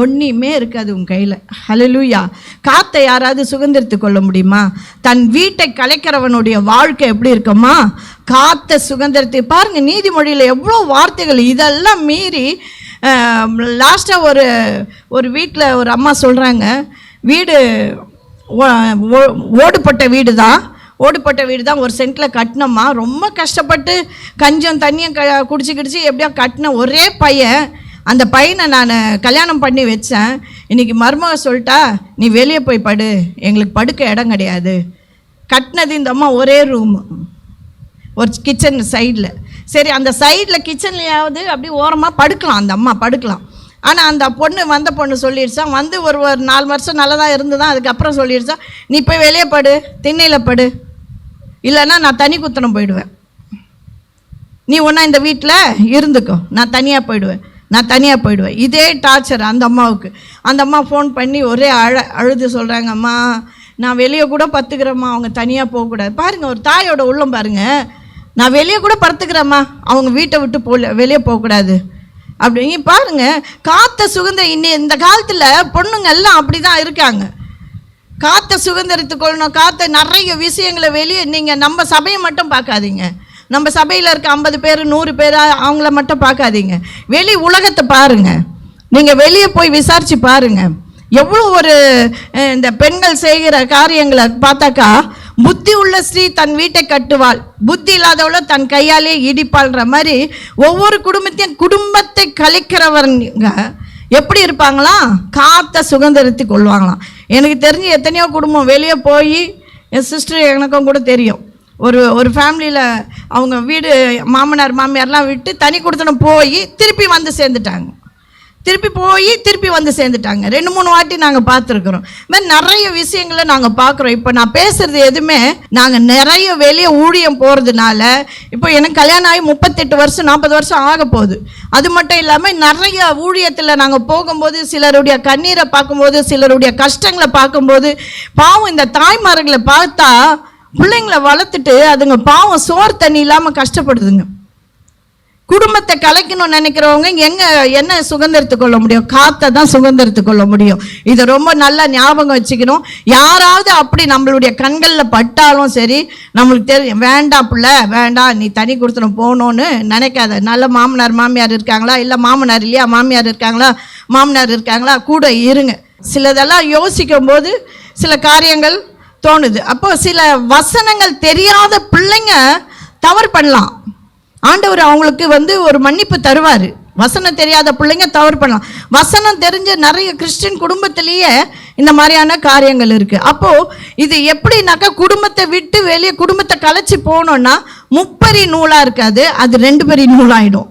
ஒன்றுமே இருக்காது உன் கையில். ஹல்லேலூயா. காற்றை யாராவது சுதந்திரித்து கொள்ள முடியுமா? தன் வீட்டை கலைக்கிறவனுடைய வாழ்க்கை எப்படி இருக்குமா? காற்றை சுதந்திரத்தை பாருங்கள். நீதிமொழியில் எவ்வளோ வார்த்தைகள். இதெல்லாம் மீறி லாஸ்ட்டாக ஒரு வீட்டில் ஒரு அம்மா சொல்கிறாங்க, வீடு ஓடுபட்ட வீடு தான், 1 சென்ட்டில் கட்டினம்மா. ரொம்ப கஷ்டப்பட்டு கஞ்சம் தண்ணியும் குடிச்சு எப்படியோ கட்டின ஒரே பையன். அந்த பையனை நான் கல்யாணம் பண்ணி வச்சேன். இன்றைக்கி மருமக சொல்லிட்டா, நீ வெளியே போய் படு, எங்களுக்கு படுக்க இடம் கிடையாது. கட்டினது இந்த அம்மா ஒரே ரூம், ஒரு கிச்சன் சைடில். சரி, அந்த சைடில் கிச்சன்லையாவது அப்படி ஓரமாக படுக்கலாம், அந்த அம்மா படுக்கலாம். ஆனால் அந்த வந்த பொண்ணு சொல்லிடுச்சான், ஒரு 4 வருஷம் நல்லதாக இருந்துதான். அதுக்கப்புறம் சொல்லிடுச்சா, நீ போய் வெளியே படு, திண்ணையில் படு, இல்லைன்னா நான் தனி குத்தனம் போயிடுவேன். நீ ஒன்றா இந்த வீட்டில் இருந்துக்கோ, நான் தனியாக போயிடுவேன். இதே டார்ச்சர் அந்த அம்மாவுக்கு. அந்த அம்மா ஃபோன் பண்ணி ஒரே அழுது சொல்கிறாங்க, அம்மா நான் வெளியே கூட பத்துக்கிறேம்மா, அவங்க தனியாக போகக்கூடாது. பாருங்கள், ஒரு தாயோட உள்ளம் பாருங்கள். நான் வெளியே கூட படுத்துக்கிறேம்மா, அவங்க வீட்டை விட்டு வெளியே போகக்கூடாது அப்படிங்க. பாருங்கள், காற்றை இந்த காலத்தில் பொண்ணுங்க எல்லாம் அப்படி தான் இருக்காங்க. காற்றை சுதந்திரித்து கொள்ளணும், காற்றை நிறைய விஷயங்களை வெளியே. நீங்கள் நம்ம சபையை மட்டும் பார்க்காதீங்க, நம்ம சபையில் இருக்க 50 பேர் 100 பேர் அவங்கள மட்டும் பார்க்காதீங்க. வெளி உலகத்தை பாருங்கள். நீங்கள் வெளியே போய் விசாரித்து பாருங்கள். எவ்வளோ இந்த பெண்கள் செய்கிற காரியங்களை பார்த்தாக்கா, புத்தி உள்ள ஸ்ரீ தன் வீட்டை கட்டுவாள், புத்தி இல்லாதவளோ தன் கையாலே இடிப்பாள்ன்ற மாதிரி ஒவ்வொரு குடும்பத்தை கலைக்கிறவங்க எப்படி இருப்பாங்களாம்? காற்றை சுதந்திரத்து கொள்வாங்களாம். எனக்கு தெரிஞ்சு எத்தனையோ குடும்பம் வெளியே போய், என் சிஸ்டர் எனக்கும் கூட தெரியும், ஒரு ஃபேமிலியில் அவங்க வீடு மாமனார் மாமியார்லாம் விட்டு தனி கொடுத்தனும் போய் திருப்பி வந்து சேர்ந்துட்டாங்க. 2-3 வாட்டி நாங்கள் பார்த்துருக்குறோம். மாதிரி நிறைய விஷயங்களை நாங்கள் பார்க்குறோம். இப்போ நான் பேசுகிறது எதுவுமே நாங்கள் நிறைய வெளியே ஊழியம் போகிறதுனால. இப்போ எனக்கு கல்யாணம் ஆகி 38 வருஷம் 40 வருஷம் ஆக போகுது. அது மட்டும் இல்லாமல் நிறைய ஊழியத்தில் நாங்கள் போகும்போது சிலருடைய கண்ணீரை பார்க்கும்போது, சிலருடைய கஷ்டங்களை பார்க்கும்போது, பாவம் இந்த தாய்மார்களை பார்த்தா பிள்ளைங்களை வளர்த்துட்டு அதுங்க பாவம் சோறு தண்ணி இல்லாமல் கஷ்டப்படுதுங்க. குடும்பத்தை கலைக்கணும்னு நினைக்கிறவங்க என்ன சுதந்திரத்து கொள்ள முடியும்? காற்றை தான் சுதந்திரத்து கொள்ள முடியும். இதை ரொம்ப நல்லா ஞாபகம் வச்சுக்கணும். யாராவது அப்படி நம்மளுடைய கண்களில் பட்டாலும் சரி, நம்மளுக்கு தெரியும், வேண்டாம் பிள்ளை வேண்டாம், நீ தனி கொடுத்துடும் போகணுன்னு நினைக்காத. நல்ல மாமனார் மாமியார் இருக்காங்களா, இல்லை மாமனார் இல்லையா, மாமனார் இருக்காங்களா, கூட இருங்க. சிலதெல்லாம் யோசிக்கும் போது சில காரியங்கள் தோணுது. அப்போ சில வசனங்கள் தெரியாத பிள்ளைங்க தவறு பண்ணலாம். ஆண்டவர் அவங்களுக்கு ஒரு மன்னிப்பு தருவார். வசனம் தெரியாத பிள்ளைங்க தவறு பண்ணலாம். வசனம் தெரிஞ்ச நிறைய கிறிஸ்டின் குடும்பத்திலேயே இந்த மாதிரியான காரியங்கள் இருக்குது. அப்போது இது எப்படின்னாக்கா, குடும்பத்தை விட்டு வெளியே குடும்பத்தை கலைச்சி போனோன்னா முப்பரி நூலாக இருக்காது, அது 2 பெரிய நூலாகிடும்,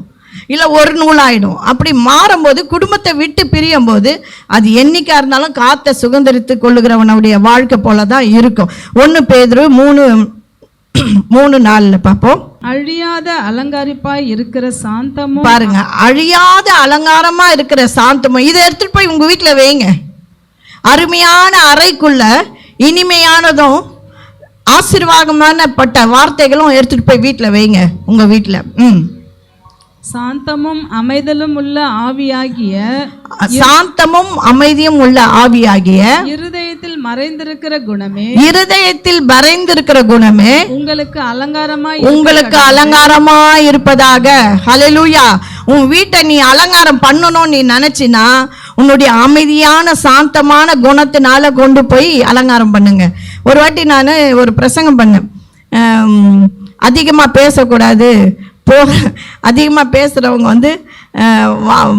இல்லை 1 நூலாகிடும். அப்படி மாறும்போது, குடும்பத்தை விட்டு பிரியும் போது, அது என்னைக்காக இருந்தாலும் காற்றை சுதந்திரித்து கொள்ளுகிறவனுடைய வாழ்க்கை போல தான் இருக்கும். 1 பேதுரு 3:4 பார்ப்போம். அழியாத அலங்காரிப்பாய் இருக்கிற சாந்தமும், பாருங்க, அழியாத அலங்காரமா இருக்கிற சாந்தமும். இதை எடுத்துட்டு போய் உங்க வீட்டில் வைங்க. அருமையான அறைக்குள்ள இனிமையானதும் ஆசீர்வாதமானப்பட்ட வார்த்தைகளும் எடுத்துட்டு போய் வீட்டில் வைங்க, உங்க வீட்டில். சாந்தமும் அமைதலும் உள்ள ஆவியாகிய, சாந்தமும் அமைதியும் உள்ள ஆவியாகிய இருதயத்தில் மறைந்திருக்கிற குணமே, இருதயத்தில் மறைந்திருக்கிற குணமே உங்களுக்கு அலங்காரமாய், உங்களுக்கு அலங்காரமாய் இருப்பதாக. ஹல்லேலூயா. உன் வீட்டை நீ அலங்காரம் பண்ணணும் நீ நினைச்சினா உன்னுடைய அமைதியான சாந்தமான குணத்தினால கொண்டு போய் அலங்காரம் பண்ணுங்க. ஒரு வாட்டி நான் ஒரு பிரசங்கம் பண்ணேன், அதிகமாக பேசக்கூடாது, அதிகமாக பேசுகிறவங்க வந்து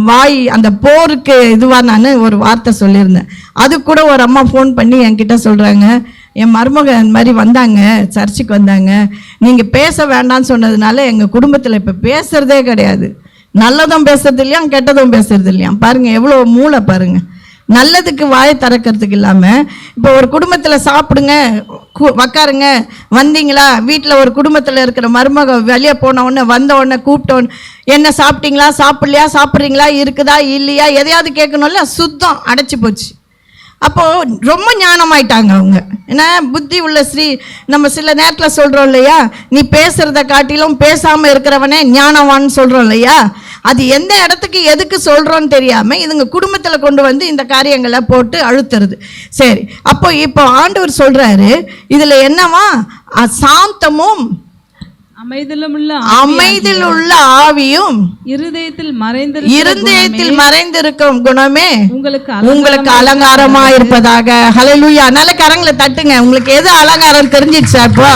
வாய் அந்த போருக்கு இதுவாக நான் ஒரு வார்த்தை சொல்லியிருந்தேன். அது கூட ஒரு அம்மா ஃபோன் பண்ணி என்கிட்ட சொல்கிறாங்க, என் மருமக இந்த மாதிரி வந்தாங்க, சர்ச்சுக்கு வந்தாங்க, நீங்கள் பேச வேண்டாம்னு சொன்னதுனால எங்கள் குடும்பத்தில் இப்போ பேசுகிறதே கிடையாது. நல்லதும் பேசுறது இல்லையா, கெட்டதும் பேசுறது இல்லையா. பாருங்கள் எவ்வளோ மூளை பாருங்கள். நல்லதுக்கு வாயை திறக்கிறதுக்கு இல்லாமல் இப்போ ஒரு குடும்பத்தில் சாப்பிடுங்க, உக்காருங்க, வந்தீங்களா, வீட்டில் ஒரு குடும்பத்தில் இருக்கிற மருமக வெளியே போன உடனே வந்த உடனே கூப்பிட்டோன்னு என்ன சாப்பிட்டீங்களா, சாப்பிட்லையா, சாப்பிட்றீங்களா, இருக்குதா இல்லையா, எதையாவது கேட்கணும்ல, சுத்தம் அடைச்சி போச்சு. அப்போது ரொம்ப ஞானமாயிட்டாங்க அவங்க. ஏன்னா புத்தி உள்ள ஸ்ரீ, நம்ம சில நேரத்தில் சொல்கிறோம் இல்லையா, நீ பேசுகிறத காட்டிலும் பேசாமல் இருக்கிறவனே ஞானவான்னு சொல்கிறோம் இல்லையா. அது எந்த இடத்துக்கு எதுக்கு சொல்கிறோன்னு தெரியாமல் இதுங்க குடும்பத்தில் கொண்டு வந்து இந்த காரியங்களை போட்டு அழுத்துறது. சரி, இப்போ ஆண்டவர் சொல்கிறாரு இதில் என்னவா, சாந்தமும் அமைதியில் உள்ள ஆவியும் இருதயத்தில் மறைந்திருக்கும் குணமே உங்களுக்கு அலங்காரமா இருப்பதாக. ஹல்லேலூயா. நல்ல கரங்களை தட்டுங்க. உங்களுக்கு எது அலங்காரம் தெரிஞ்சிடுச்சா? இப்போ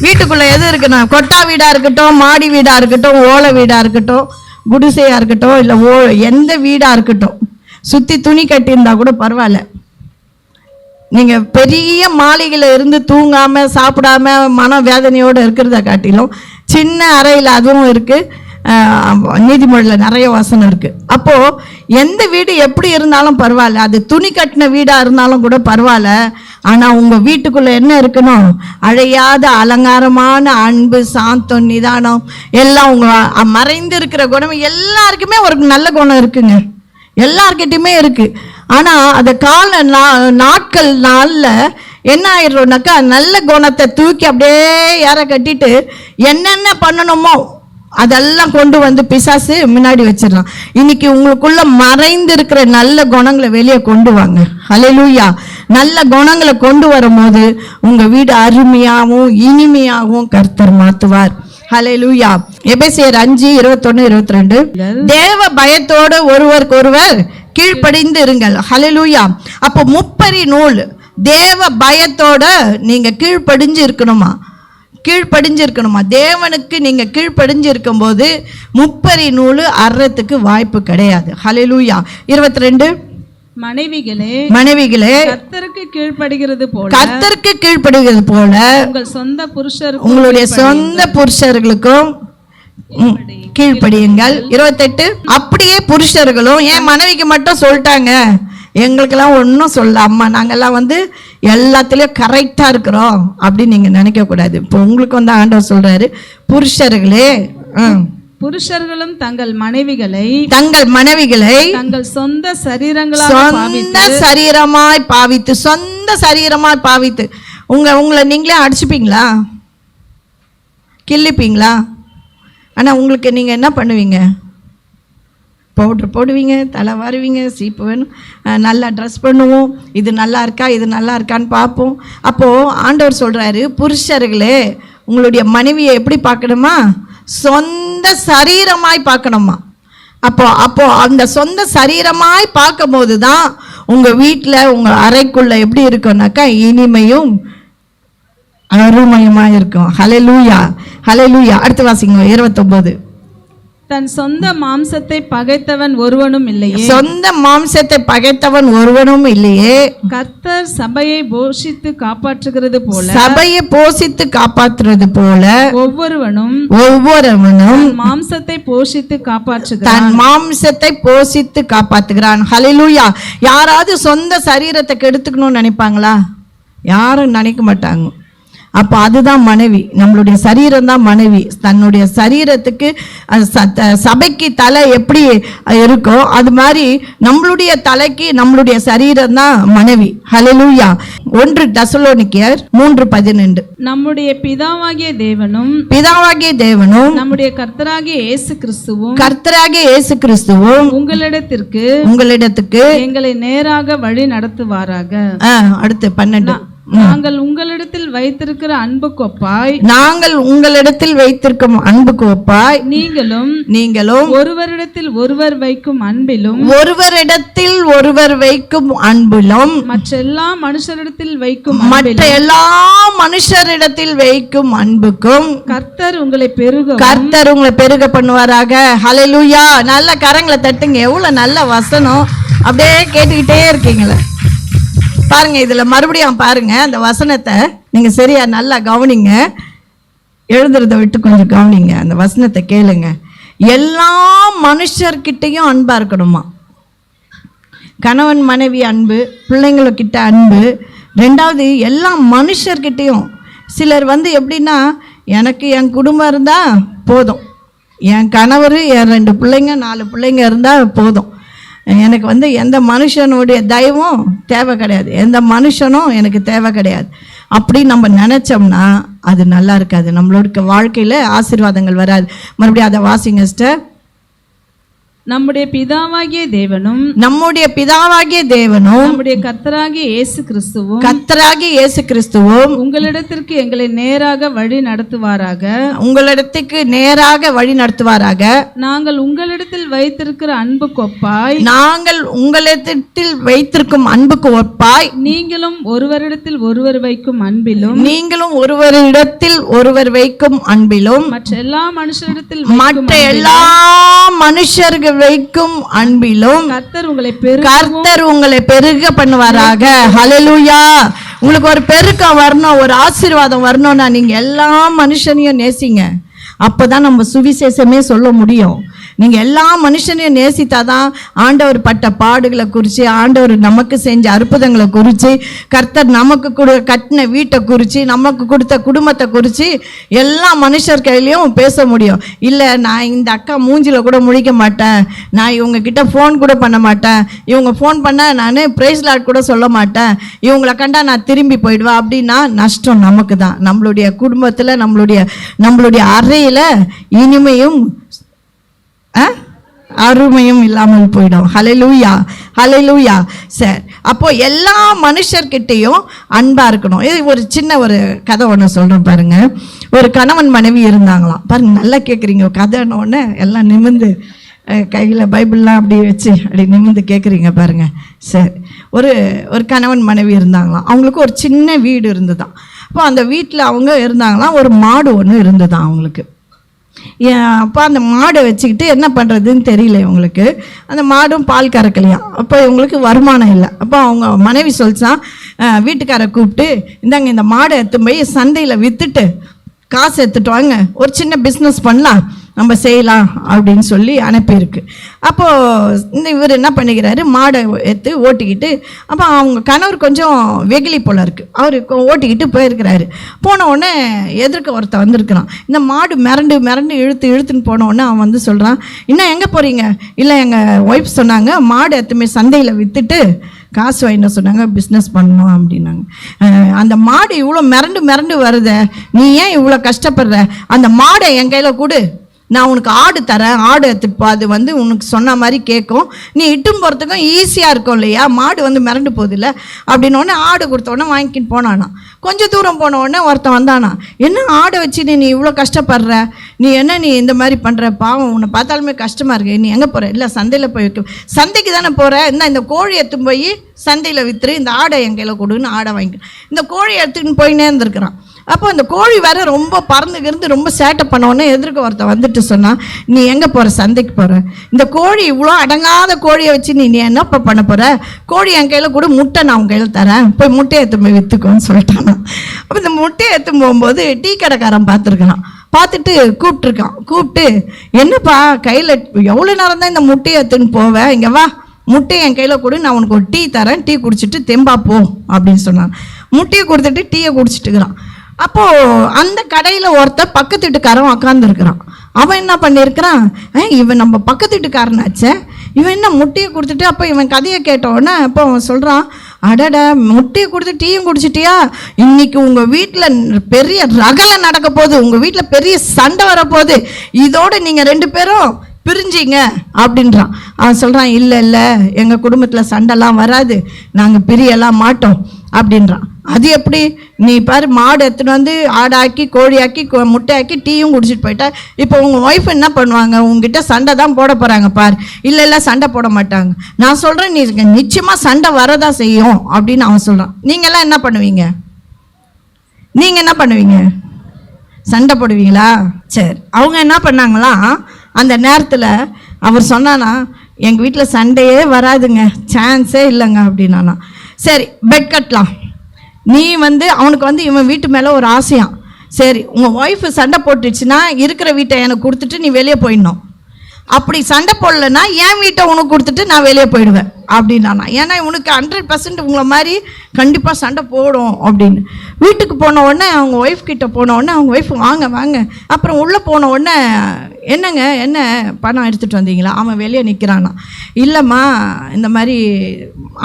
வீட்டுக்குள்ள எது இருக்குன்னா, கொட்டா வீடா இருக்கட்டும், மாடி வீடா இருக்கட்டும், ஓலை வீடா இருக்கட்டும், குடிசையா இருக்கட்டும், இல்லை எந்த வீடா இருக்கட்டும், சுத்தி துணி கட்டியிருந்தா கூட பரவாயில்ல. நீங்கள் பெரிய மாளிகையில் இருந்து தூங்காமல் சாப்பிடாம மன வேதனையோடு இருக்கிறத காட்டிலும் சின்ன அறையில் அதுவும் இருக்குது. நீதிமொழியில் நிறைய வசனம் இருக்குது. அப்போது எந்த வீடு எப்படி இருந்தாலும் பரவாயில்ல, அது துணி கட்டின வீடாக இருந்தாலும் கூட பரவாயில்ல. ஆனால் உங்கள் வீட்டுக்குள்ளே என்ன இருக்கணும், அழையாத அலங்காரமான அன்பு, சாந்தம், நிதானம் எல்லாம் உங்கள் மறைந்து இருக்கிற குணம். எல்லாருக்குமே ஒரு நல்ல குணம் இருக்குங்க, எல்லார்கிட்டையுமே இருக்குது. ஆனால் அதை நாளில் என்ன ஆயிடுறோம்னாக்கா, நல்ல குணத்தை தூக்கி அப்படியே யார கட்டிட்டு என்னென்ன பண்ணணுமோ அதெல்லாம் கொண்டு வந்து பிசாசு முன்னாடி வச்சிடலாம். இன்னைக்கு உங்களுக்குள்ள மறைந்து இருக்கிற நல்ல குணங்களை வெளியே கொண்டு வாங்க. ஹல்லேலூயா. நல்ல குணங்களை கொண்டு வரும்போது உங்க வீடு அருமையாகவும் இனிமையாகவும் கர்த்தர் மாற்றுவார். ஹல்லேலூயா. எபேசியர் 5:21-22 தேவ பயத்தோடு ஒருவருக்கொருவர் கீழ்ப்படிந்து இருங்கள். ஹல்லேலூயா. அப்போ முப்பரி நூல் தேவ பயத்தோட நீங்க கீழ்ப்படிஞ்சு இருக்கணுமா, தேவனுக்கு நீங்க கீழ்ப்படிஞ்சு இருக்கும்போது முப்பரி நூல் அறத்துக்கு வாய்ப்பு கிடையாது. ஹல்லேலூயா. 22 மனைவிகளே கர்த்தருக்கு கீழ்ப்படுகிறது போல உங்களுடைய சொந்த புருஷர்களுக்கும் கீழ்ப்படியுங்கள். 28 அப்படியே புருஷர்களும், ஏன் மனைவிக்கு மட்டும் சொல்லிட்டாங்க, எங்களுக்கெல்லாம் ஒன்றும் சொல்ல, அம்மா நாங்கெல்லாம் வந்து எல்லாத்துலேயும் கரெக்டாக இருக்கிறோம் அப்படின்னு நீங்கள் நினைக்கக்கூடாது. இப்போ உங்களுக்கு வந்து ஆண்டவர் சொல்கிறாரு, புருஷர்களும் தங்கள் மனைவிகளை தங்கள் சொந்த சரீரமாய் பாவித்து உங்களை நீங்களே அடிச்சுப்பீங்களா, கிள்ளிப்பீங்களா? ஆனால் உங்களுக்கு நீங்கள் என்ன பண்ணுவீங்க, பவுட்ரு போடுவீங்க, தலை வாருவீங்க, சீப்பு வேணும், நல்லா ட்ரெஸ் பண்ணுவோம், இது நல்லா இருக்கா இது நல்லா இருக்கான்னு பார்ப்போம். அப்போது ஆண்டவர் சொல்கிறாரு, புருஷர்களே உங்களுடைய மனைவியை எப்படி பார்க்கணுமா, சொந்த சரீரமாய் பார்க்கணுமா. அப்போ அந்த சொந்த சரீரமாய் பார்க்கும் போது தான் உங்கள் வீட்டில் உங்கள் அறைக்குள்ளே எப்படி இருக்கும்னாக்கா இனிமையும் அருமையுமாக இருக்கும். ஹல்லேலூயா. ஹல்லேலூயா. அடுத்து வாசிங்க 29 தன் சொந்த மாம்சத்தை பகைத்தவன் ஒருவனும் இல்லையே, கர்த்தர் சபையை போஷித்து காப்பாற்றுகிறது போல ஒவ்வொருவனும் மாம்சத்தை போஷித்து காப்பாற்றுகிறான். ஹல்லேலூயா. யாராவது சொந்த சரீரத்தை கெடுத்துக்கணும்னு நினைப்பாங்களா? யாரும் நினைக்க மாட்டாங்க. அப்போ அதுதான் மனைவி, நம்மளுடைய சரீரம் தான் மனைவி. தன்னுடைய சரீரத்துக்கு சபைக்கு தலை எப்படி இருக்கோ அது மாதிரி நம்மளுடைய தலைக்கு நம்மளுடைய சரீரம் தான் மனைவி. ஹல்லேலூயா. 1 தெசலோனிக்கேயர் 3:12. நம்முடைய பிதாவாகிய தேவனும் நம்முடைய கர்த்தராகிய இயேசு கிறிஸ்துவும் உங்களிடத்திற்கு எங்களை நேராக வழி நடத்துவாராக. அடுத்து 12. நாங்கள் உங்களிடத்தில் வைத்திருக்கிற அன்புக்கு ஒப்பாய் நீங்களும் ஒருவரிடத்தில் ஒருவர் வைக்கும் அன்பிலும் மற்ற எல்லா மனுஷரிடத்தில் வைக்கும் அன்புக்கும் கர்த்தர் உங்களை பெருக பண்ணுவாராக. ஹல்லேலூயா. நல்ல கரங்களை தட்டுங்க. எவ்வளவு நல்ல வசனம், அப்படியே கேட்டுக்கிட்டே இருக்கீங்களே பாருங்க. இதுல மறுபடியும் பாருங்க, அந்த வசனத்தை நீங்க சரியா நல்லா கவனிங்க. எழுதுறத விட்டு கொஞ்சம் கவனிங்க, அந்த வசனத்தை கேளுங்க. எல்லா மனுஷர்கிட்டையும் அன்பா இருக்கணுமா. கணவன் மனைவி அன்பு, பிள்ளைங்கக்கிட்ட அன்பு. 2வது எல்லா மனுஷர்கிட்டையும். சிலர் எப்படின்னா, எனக்கு என் குடும்பம் இருந்தா போதும், என் கணவர், என் 2 பிள்ளைங்க 4 பிள்ளைங்க இருந்தா போதும், எனக்கு எந்த மனுஷனுடைய தயவும் தேவை கிடையாது, எந்த மனுஷனும் எனக்கு தேவை கிடையாது. அப்படி நம்ம நினைச்சோம்னா அது நல்லா இருக்காது, நம்மளோட வாழ்க்கையில ஆசீர்வாதங்கள் வராது. மறுபடியும் அதை வாசிங்க சிஸ்டர். நம்முடைய பிதாவாகிய தேவனும் நம்முடைய கர்த்தராகிய இயேசு கிறிஸ்துவும் உங்களிடத்திற்கு எங்களை நேராக வழி நடத்துவாராக. நாங்கள் உங்களிடத்தில் வைத்திருக்கிற அன்புக்கு ஒப்பாய் நீங்களும் ஒருவரிடத்தில் ஒருவர் வைக்கும் அன்பிலும் மற்ற எல்லா மனுஷர்கள் வைக்கும் அன்பிலும் கர்த்தர் உங்களை பெருக பண்ணுவாராக. ஹல்லேலூயா. உங்களுக்கு ஒரு பெருக்கம் வரணும், ஒரு ஆசீர்வாதம் வரணும்னா நீங்க எல்லா மனுஷனையும் நேசிங்க. அப்பதான் நம்ம சுவிசேஷமே சொல்ல முடியும். நீங்க எல்லா மனுஷனையும் நேசித்தாதான் ஆண்டவர் பட்ட பாடுகளை குறித்து, ஆண்டவர் நமக்கு செஞ்ச அற்புதங்களை குறித்து, கர்த்தர் நமக்கு கட்டின வீட்டை குறித்து, நமக்கு கொடுத்த குடும்பத்தை குறித்து எல்லா மனுஷர் கையிலையும் பேச முடியும். இல்லை, நான் இந்த அக்கா மூஞ்சில கூட முழிக்க மாட்டேன், நான் இவங்க கிட்ட ஃபோன் கூட பண்ண மாட்டேன், இவங்க ஃபோன் பண்ண நான் பிரைஸ் லார்ட் கூட சொல்ல மாட்டேன், இவங்களை கண்டா நான் திரும்பி போயிடுவேன் அப்படின்னா நஷ்டம் நமக்கு தான். நம்மளுடைய குடும்பத்தில், நம்மளுடைய அறையில் இனிமையும் அருமையும் இல்லாமல் போயிடும். ஹல்லேலூயா. ஹல்லேலூயா. சரி, அப்போ எல்லா மனுஷர்கிட்டையும் அன்பா இருக்கணும். இது ஒரு சின்ன ஒரு கதை ஒன்று சொல்றேன் பாருங்க. ஒரு கணவன் மனைவி இருந்தாங்களாம். பாருங்க, நல்லா கேட்குறீங்க. கதைன்னு எல்லாம் நிமிர்ந்து கையில் பைபிள்லாம் அப்படி வச்சு அப்படி நிமிர்ந்து கேட்குறீங்க பாருங்க. சரி, ஒரு கணவன் மனைவி இருந்தாங்களாம். அவங்களுக்கு ஒரு சின்ன வீடு இருந்துதான். அப்போ அந்த வீட்டில் அவங்க இருந்தாங்களாம். ஒரு மாடு ஒன்று இருந்துதான் அவங்களுக்கு. அப்போ அந்த மாடை வச்சுக்கிட்டு என்ன பண்ணுறதுன்னு தெரியல இவங்களுக்கு. அந்த மாடும் பால் கறக்கலையாம். அப்போ இவங்களுக்கு வருமானம் இல்லை. அப்போ அவங்க மனைவி சொல்லிச்சான், வீட்டுக்காரை கூப்பிட்டு, இந்தாங்க இந்த மாடை எடுத்து போய் சந்தையில் விற்றுட்டு காசு எடுத்துட்டு வாங்க, ஒரு சின்ன பிஸ்னஸ் பண்ணலாம், நம்ம செய்யலாம் அப்படின்னு சொல்லி அனுப்பியிருக்கு. அப்போது இவர் என்ன பண்ணிக்கிறாரு, மாடை எடுத்து ஓட்டிக்கிட்டு, அப்போ அவங்க கணவர் கொஞ்சம் வெகுளி போல இருக்குது, அவர் ஓட்டிக்கிட்டு போயிருக்கிறாரு. போன உடனே எதிர்க்க ஒருத்தர் வந்திருக்கிறான். இந்த மாடு மிரண்டு இழுத்துன்னு போன உடனே அவன் சொல்கிறான், இன்னும் எங்கே போகிறீங்க? இல்லை, எங்கள் ஒய்ஃப் சொன்னாங்க மாடு எடுத்துமே சந்தையில் விற்றுட்டு காசு வாங்கிட்டு சொன்னாங்க, பிஸ்னஸ் பண்ணணும் அப்படின்னாங்க. அந்த மாடு இவ்வளோ மிரண்டு வருத, நீ ஏன் இவ்வளோ கஷ்டப்படுற? அந்த மாடை என் கையில் கொடு, நான் உனக்கு ஆடு தரேன், ஆடு எடுத்துப்போ, அது உனக்கு சொன்ன மாதிரி கேட்கும், நீ இட்டும் போகிறதுக்கும் ஈஸியாக இருக்கும் இல்லையா, மாடு மிரண்டு போகுது இல்லை அப்படின்னோடனே ஆடு கொடுத்தோடனே வாங்கிக்கிட்டு போனானா. கொஞ்சம் தூரம் போன உடனே ஒருத்தன் வந்தானா, என்ன ஆடை வச்சு நீ இவ்வளோ கஷ்டப்படுற, நீ இந்த மாதிரி பண்ணுற, பாவம் உன்னை பார்த்தாலுமே கஷ்டமாக இருக்கு, நீ எங்கே போகிற? இல்லை, சந்தையில் போய் வைக்க. சந்தைக்கு தானே போகிற, இந்த கோழி எடுத்துன்னு போய் சந்தையில் விற்றுரு, இந்த ஆடை என் கையில் கொடுன்னு ஆடை வாங்கிக்க. இந்த கோழி எடுத்துக்கின்னு போயினே இருந்திருக்கிறான். அப்போ அந்த கோழி வேற ரொம்ப பறந்துக்கிருந்து ரொம்ப சேட்டை பண்ணோன்னே எதிர்க்க ஒருத்தன் வந்துட்டு சொன்னான், நீ எங்கே போகிற? சந்தைக்கு போகிற. இந்த கோழி இவ்வளோ அடங்காத கோழியை வச்சு நீ என்னப்பா பண்ண போகிற? கோழி என் கையில் கூட, முட்டை நான் உன் கையில் தரேன், போய் முட்டையை எடுத்து போய் விற்றுக்கோன்னு சொல்லிட்டானா. அப்போ இந்த முட்டையை எடுத்து போகும்போது டீ கடைக்காரன் பார்த்துருக்கான். பார்த்துட்டு கூப்பிட்டு என்னப்பா கையில் எவ்வளோ நேரம் தான் இந்த முட்டையை எடுத்துன்னு போவேன், இங்கே வா, முட்டையை என் கையில் கொடு, நான் உனக்கு ஒரு டீ தரேன், டீ குடிச்சிட்டு தெம்பா போ அப்படின்னு சொன்னான். முட்டையை கொடுத்துட்டு டீயை குடிச்சிட்டுக்கிறான். அப்போது அந்த கடையில் ஒருத்தர் பக்கத்து வீட்டுக்காரன் உக்காந்துருக்கிறான். அவன் என்ன பண்ணியிருக்கிறான், இவன் நம்ம பக்கத்து வீட்டுக்காரனாச்சே, இவன் என்ன முட்டையை கொடுத்துட்டு, அப்போ இவன் கதையை கேட்டோன்னே அப்போ அவன் சொல்கிறான், அடட முட்டையை கொடுத்து டீயும் குடிச்சிட்டியா, இன்னைக்கு உங்கள் வீட்டில் பெரிய ரகலை நடக்க போகுது, உங்கள் வீட்டில் பெரிய சண்டை வரப்போகுது, இதோடு நீங்கள் 2 பேரும் பிரிஞ்சிங்க அப்படின்றான். அவன் சொல்கிறான், இல்லை இல்லை எங்கள் குடும்பத்தில் சண்டைலாம் வராது, நாங்கள் பிரியெல்லாம் மாட்டோம் அப்படின்றான். அது எப்படி, நீ பாரு மாடு எடுத்துகிட்டு வந்து ஆடாக்கி கோழியாக்கி முட்டையாக்கி டீயும் குடிச்சிட்டு போயிட்டா, இப்போ உங்கள் ஒய்ஃப் என்ன பண்ணுவாங்க, உங்ககிட்ட சண்டை தான் போட போகிறாங்க பாரு. இல்லை இல்லை சண்டை போட மாட்டாங்க. நான் சொல்கிறேன் நீ நிச்சயமாக சண்டை வரதான் செய்யும் அப்படின்னு அவன் சொல்கிறான். நீங்கள்லாம் என்ன பண்ணுவீங்க? நீங்கள் என்ன பண்ணுவீங்க? சண்டை போடுவீங்களா? சரி, அவங்க என்ன பண்ணாங்களாம், அந்த நேரத்தில் அவர் சொன்னானா, எங்கள் வீட்டில் சண்டையே வராதுங்க, சான்ஸே இல்லைங்க அப்படின்னானா. சரி பெட் கட்டலாம், நீ அவனுக்கு இவன் வீட்டு மேலே ஒரு ஆசையான். சரி உங்கள் ஒய்ஃபு சண்டை போட்டுச்சுன்னா இருக்கிற வீட்டை எனக்கு கொடுத்துட்டு நீ வெளியே போயிடணும், அப்படி சண்டை போடலைன்னா என் வீட்டை உனக்கு கொடுத்துட்டு நான் வெளியே போயிடுவேன் அப்படின்னானா. ஏன்னா இவனுக்கு 100% உங்களை மாதிரி கண்டிப்பாக சண்டை போடும் அப்படின்னு. வீட்டுக்கு போன உடனே அவங்க ஒய்ஃப் கிட்ட போன உடனே அவங்க ஒய்ஃப் வாங்க வாங்க, அப்புறம் உள்ளே போன உடனே என்னங்க என்ன பணம் எடுத்துகிட்டு வந்தீங்களா? அவன் வெளியே நிற்கிறானா. இல்லைம்மா இந்த மாதிரி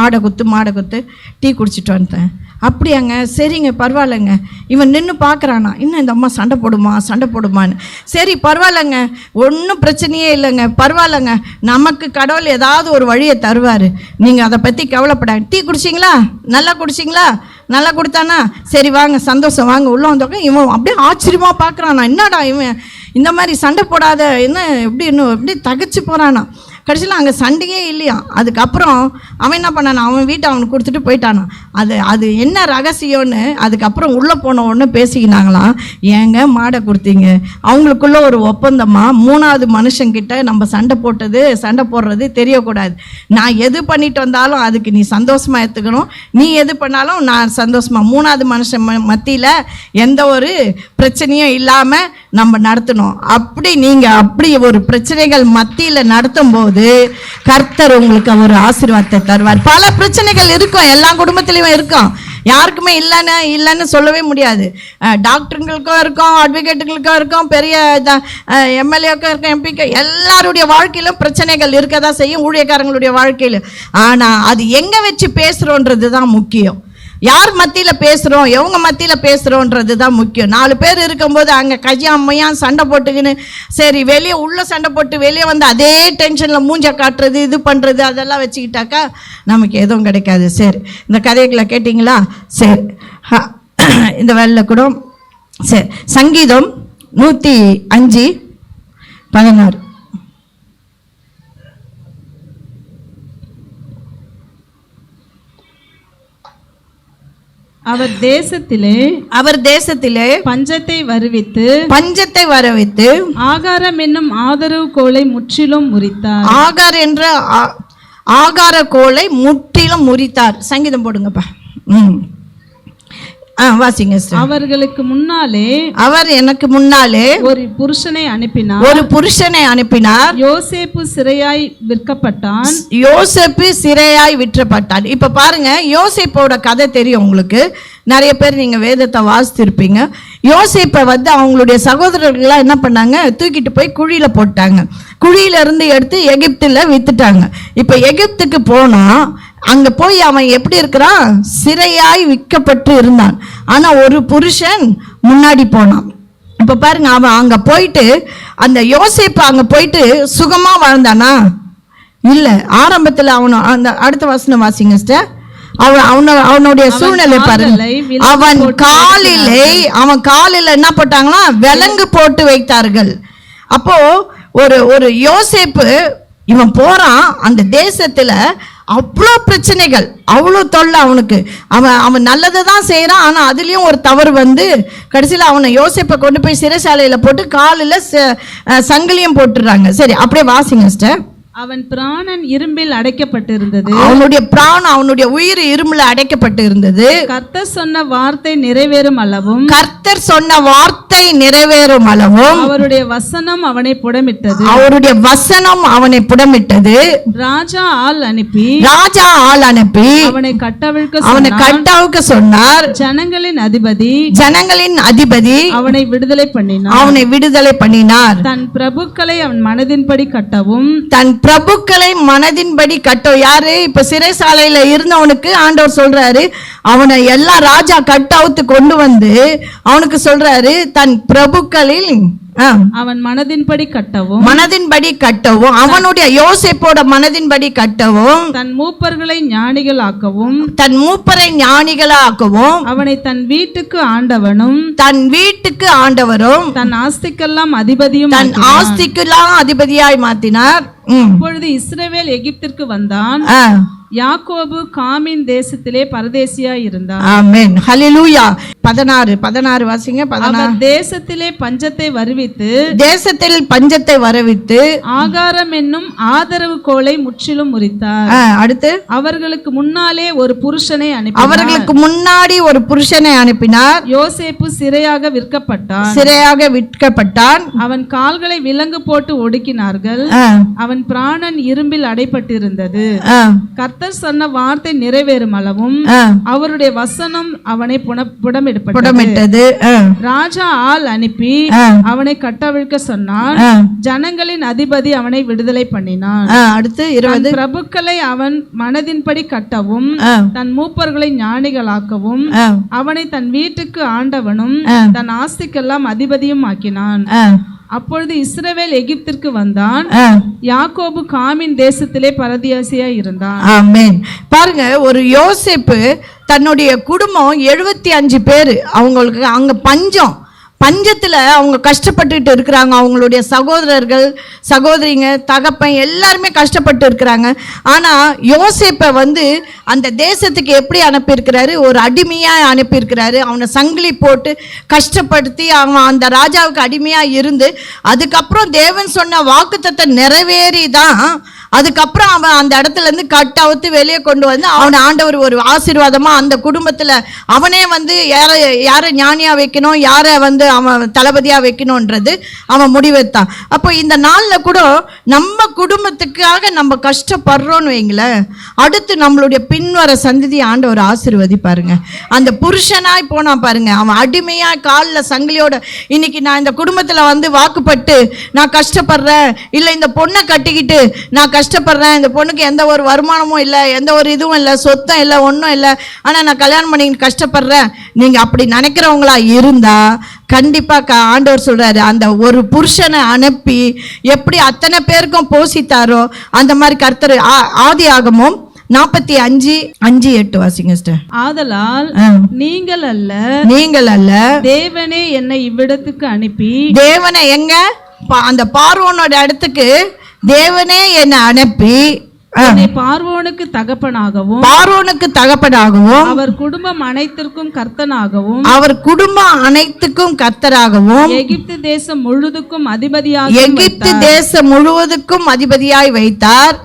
ஆடை குத்து மாடை குத்து டீ குடிச்சிட்டு வந்துட்டேன். அப்படியாங்க, சரிங்க பரவாயில்லைங்க. இவன் நின்று பார்க்குறானா, இன்னும் இந்த அம்மா சண்டை போடுமான்னு. சரி பரவாயில்லைங்க, ஒன்றும் பிரச்சனையே இல்லைங்க, பரவாயில்லைங்க, நமக்கு கடவுள் ஏதாவது ஒரு வழியை தருவார், நீங்கள் அதை பற்றி கவலைப்படாங்க. டீ குடிச்சிங்களா? நல்லா குடிச்சிங்களா? நல்லா கொடுத்தானா? சரி வாங்க, சந்தோஷம், வாங்க உள்ளே வந்தோக்க. இவன் அப்படியே ஆச்சரியமாக பார்க்குறானா, என்னடா இவன் இந்த மாதிரி சண்டை போடாத, என்ன எப்படி இன்னும் எப்படி தகச்சு போகிறானா. கடைசியில் அங்கே சண்டையே இல்லையா. அதுக்கப்புறம் அவன் என்ன பண்ணானா, அவன் வீட்டை அவனுக்கு கொடுத்துட்டு போயிட்டானா. அது என்ன ரகசியம்னு அதுக்கப்புறம் உள்ளே போன உடனே பேசிக்கினாங்களாம். ஏங்க மாடை கொடுத்தீங்க, அவங்களுக்குள்ள ஒரு ஒப்பந்தமாக 3வது மனுஷங்கிட்ட நம்ம சண்டை போடுறது தெரியக்கூடாது. நான் எது பண்ணிட்டு வந்தாலும் அதுக்கு நீ சந்தோஷமாக எடுத்துக்கணும், நீ எது பண்ணாலும் நான் சந்தோஷமாக. 3வது மனுஷன் மத்தியில் எந்த ஒரு பிரச்சனையும் இல்லாமல் நம்ம நடத்தணும். அப்படி ஒரு பிரச்சனைகள் மத்தியில் நடத்தும் போது கர்த்தர் உங்களுக்கு ஒரு ஆசீர்வாதத்தை தருவார். பல பிரச்சனைகள் இருக்கும், எல்லா குடும்பத்திலையும் இருக்கும், யாருக்குமே இல்லைன்னு சொல்லவே முடியாது. டாக்டருங்களுக்கும் இருக்கும், அட்வொகேட்டுங்களுக்கும் இருக்கும், பெரிய எம்எல்ஏக்கும் இருக்கும், எம்பிக்கு, எல்லாருடைய வாழ்க்கையிலும் பிரச்சனைகள் இருக்க தான் செய்யும், ஊழியக்காரங்களுடைய வாழ்க்கையில். ஆனால் அது எங்கே வச்சு பேசுகிறோன்றது தான் முக்கியம். யார் மத்தியில் பேசுகிறோம், எவங்க மத்தியில் பேசுகிறோன்றது தான் முக்கியம். 4 பேர் இருக்கும்போது அங்கே கையா அம்மையான் சண்டை போட்டுக்கின்னு, சரி வெளியே உள்ளே சண்டை போட்டு வெளியே வந்து அதே டென்ஷனில் மூஞ்ச காட்டுறது, இது பண்ணுறது, அதெல்லாம் வச்சுக்கிட்டாக்கா நமக்கு எதுவும் கிடைக்காது. சரி இந்த கதைகளை கேட்டிங்களா? சரி இந்த வேலையில் கூட சரி சங்கீதம் 105:16. அவர் தேசத்திலே பஞ்சத்தை வருவித்து ஆகாரம் என்னும் ஆதரவு கோலை முற்றிலும் முறித்தார். ஆகார கோலை முற்றிலும் முறித்தார். சங்கீதம் போடுங்கப்பா. வாசிங்க. அவர் எனக்கு முன்னாலே ஒரு புருஷனை அனுப்பினார். யோசேப்பு சிறையாய் விற்றப்பட்டான். இப்ப பாருங்க, யோசேப்போட கதை தெரியும் உங்களுக்கு, நிறைய பேர் நீங்க வேதத்தை வாசித்திருப்பீங்க. யோசேப்பை அவங்களுடைய சகோதரர்கள்லாம் என்ன பண்ணாங்க, தூக்கிட்டு போய் குழியில போட்டாங்க. குழியில இருந்து எடுத்து எகிப்துல வித்துட்டாங்க. இப்ப எகிப்துக்கு போனா அங்க போய் அவன் எப்படி இருக்கிறான், சிறையாய் விற்கப்பட்டு இருந்தான். ஆனா ஒரு புருஷன் முன்னாடி போனான். இப்ப பாருங்க, அவன் அங்க போயிட்டு அந்த யோசேப்பு அங்க போயிட்டு சுகமா வாழ்ந்தானா? இல்ல. ஆரம்பத்துல அந்த அடுத்த வசனம் வாசிங்க சிஸ்டர். அவனுடைய சூழ்நிலை பாருங்க. அவன் காலில என்ன போட்டாங்களா, விலங்கு போட்டு வைத்தார்கள். அப்போ ஒரு யோசேப்பு இவன் போறான், அந்த தேசத்துல அவ்வளோ பிரச்சனைகள், அவ்வளோ தொல்லை அவனுக்கு. அவன் நல்லதை தான் செய்கிறான், ஆனால் அதுலேயும் ஒரு தவறு கடைசியில் அவனை யோசேப்பை கொண்டு போய் சிறைச்சாலையில் போட்டு காலில் சங்கிலியும் போட்டுடுறாங்க. சரி அப்படியே வாசிங்க சிஸ்டர். அவன் பிராணன் இரும்பில் அடைக்கப்பட்டிருந்தது. அவனுடைய பிராணம், அவனுடைய உயிர் இரும்புல அடைக்கப்பட்டு இருந்தது. கர்த்தர் சொன்ன வார்த்தை நிறைவேறும் அளவும், கர்த்தர் சொன்ன வார்த்தை நிறைவேறும் அளவும், அவருடைய வசனம் அவனை புடமிட்டது. அவருடைய வசனம் அவனை புடமிட்டது. ராஜா ஆள் அனுப்பி அவனை கட்டவிழ்க்க சொன்னார். ஜனங்களின் அதிபதி அவனை விடுதலை பண்ணினார். தன் பிரபுக்களை அவன் மனதின்படி கட்டவும், யாரு இப்ப சிறைசாலையில இருந்தவனுக்கு ஆண்டவர் சொல்றாரு, அவனை எல்லாம் ராஜா கட்டவுத்து கொண்டு வந்து அவனுக்கு சொல்றாரு, தன் பிரபுக்களில் அவன் மனதின்படி கட்டவும், அவனுடைய யோசேப்போட மனதின்படி கட்டவும், தன் மூப்பரை ஞானிகளாக்கவும், அவனை தன் வீட்டுக்கு ஆண்டவரும், தன் ஆஸ்திக்கெல்லாம் அதிபதியாய் மாத்தினார். அப்பொழுது இஸ்ரவேல் எகிப்திற்கு வந்தான். யாக்கோபு காமின் தேசத்திலே பரதேசியாய் இருந்தான். ஆமென், ஹல்லேலூயா. 16 வாசிங்க. 16. தேசத்தில் பஞ்சத்தை வரவித்து ஆகாரம் என்னும் ஆதரவு கோலை முற்றிலும் முறித்தார். அடுத்து அவர்களுக்கு முன்னாலே ஒரு புருஷனை அனுப்பினார். யோசேப்பு சிறையாக விற்கப்பட்டான். அவன் கால்களை விலங்கு போட்டு ஒடுக்கினார்கள். அவன் பிராணன் இரும்பில் அடைப்பட்டிருந்தது. கர்த்தர் சொன்ன வார்த்தை நிறைவேறும் அளவும், அவருடைய வசனம் அவனை புடமிட்டது. ராஜா ஆள் அனுப்பி அவனை கட்டவிழ்க்க சொன்னான். ஜனங்களின் அதிபதி அவனை விடுதலை பண்ணினான். அடுத்து 20. பிரபுக்களை அவன் மனதின்படி கட்டவும், தன் மூப்பர்களை ஞானிகளாக்கவும், அவனை தன் வீட்டுக்கு ஆண்டவனும் தன் ஆஸ்திக்கெல்லாம் அதிபதியும் ஆக்கினான். அப்பொழுது இஸ்ரவேல் எகிப்திற்கு வந்தான். யாக்கோபு காமின் தேசத்திலே பரதேசியா இருந்தான். ஆமென். பாருங்க, ஒரு யோசேப்பு தன்னுடைய குடும்பம் 75 பேரு, அவங்களுக்கு அங்க பஞ்சத்துல அவங்க கஷ்டப்பட்டுட்டு இருக்கிறாங்க. அவங்களுடைய சகோதரர்கள் சகோதரிங்க தகப்பன் எல்லாருமே கஷ்டப்பட்டு இருக்கிறாங்க. ஆனா யோசேப்பை வந்து அந்த தேசத்துக்கு எப்படி அனுப்பியிருக்கிறாரு? ஒரு அடிமையா அனுப்பியிருக்கிறாரு. அவனை சங்கிலி போட்டு கஷ்டப்படுத்தி அவன் அந்த ராஜாவுக்கு அடிமையா இருந்து, அதுக்கப்புறம் தேவன் சொன்ன வாக்குத்தத்தை நிறைவேறிதான் அதுக்கப்புறம் அவன் அந்த இடத்துல இருந்து கட்டவுத்து வெளியே கொண்டு வந்து அவனை ஆண்டவர் ஒரு ஆசீர்வாதமா அந்த குடும்பத்துல அவனே வந்து யாரை ஞானியா வைக்கணும், யாரை வந்து அவன் தளபதியா வைக்கணும்ன்றது அவன் முடிவெடுத்தான். அப்போ இந்த நாள்ல கூட நம்ம குடும்பத்துக்காக நம்ம கஷ்டப்படுறோன்னு வைங்களேன், அடுத்து நம்மளுடைய பின்வர சந்ததி ஆண்டவர் ஆசீர்வதிப்பாருங்க. அந்த புருஷனாய் போனா பாருங்க, அவன் அடிமையா காலில் சங்கிலியோட, இன்னைக்கு நான் இந்த குடும்பத்துல வந்து வாக்குப்பட்டு நான் கஷ்டப்படுறேன், இல்லை இந்த பொண்ணை கட்டிக்கிட்டு நான் கஷ்டப்படுறேன், இந்த பொண்ணுக்கு எந்த ஒரு வருமானமும் இல்லை, எந்த ஒரு இதுவும் இல்லை, சொத்தம் இல்லை, ஒன்றும் இல்லை, ஆனால் நான் கல்யாணம் பண்ணி கஷ்டப்படுறேன், நீங்கள் அப்படி நினைக்கிறவங்களா இருந்தா கண்டிப்பாக ஆண்டவர் சொல்கிறாரு, அந்த ஒரு புருஷனை அனுப்பி எப்படி அத்தனை பேருக்கும் போஷித்தாரோ அந்த மாதிரி கர்த்தர். ஆதியாகமம் 45:5-8 வாசிங்க சிஸ்டர். ஆதலால் நீங்கள் அல்ல தேவனே என்னை இவ்விடத்துக்கு அனுப்பி, தேவனை எங்க அந்த பார்வோனோட இடத்துக்கு தேவனே என்னை அனுப்பி பார்வோனுக்கு தகப்பனாகவும் அவர் குடும்பம் அனைத்துக்கும் கர்த்தராகவும் எகிப்து தேசம் முழுவதுக்கும் அதிபதியாய் வைத்தார்.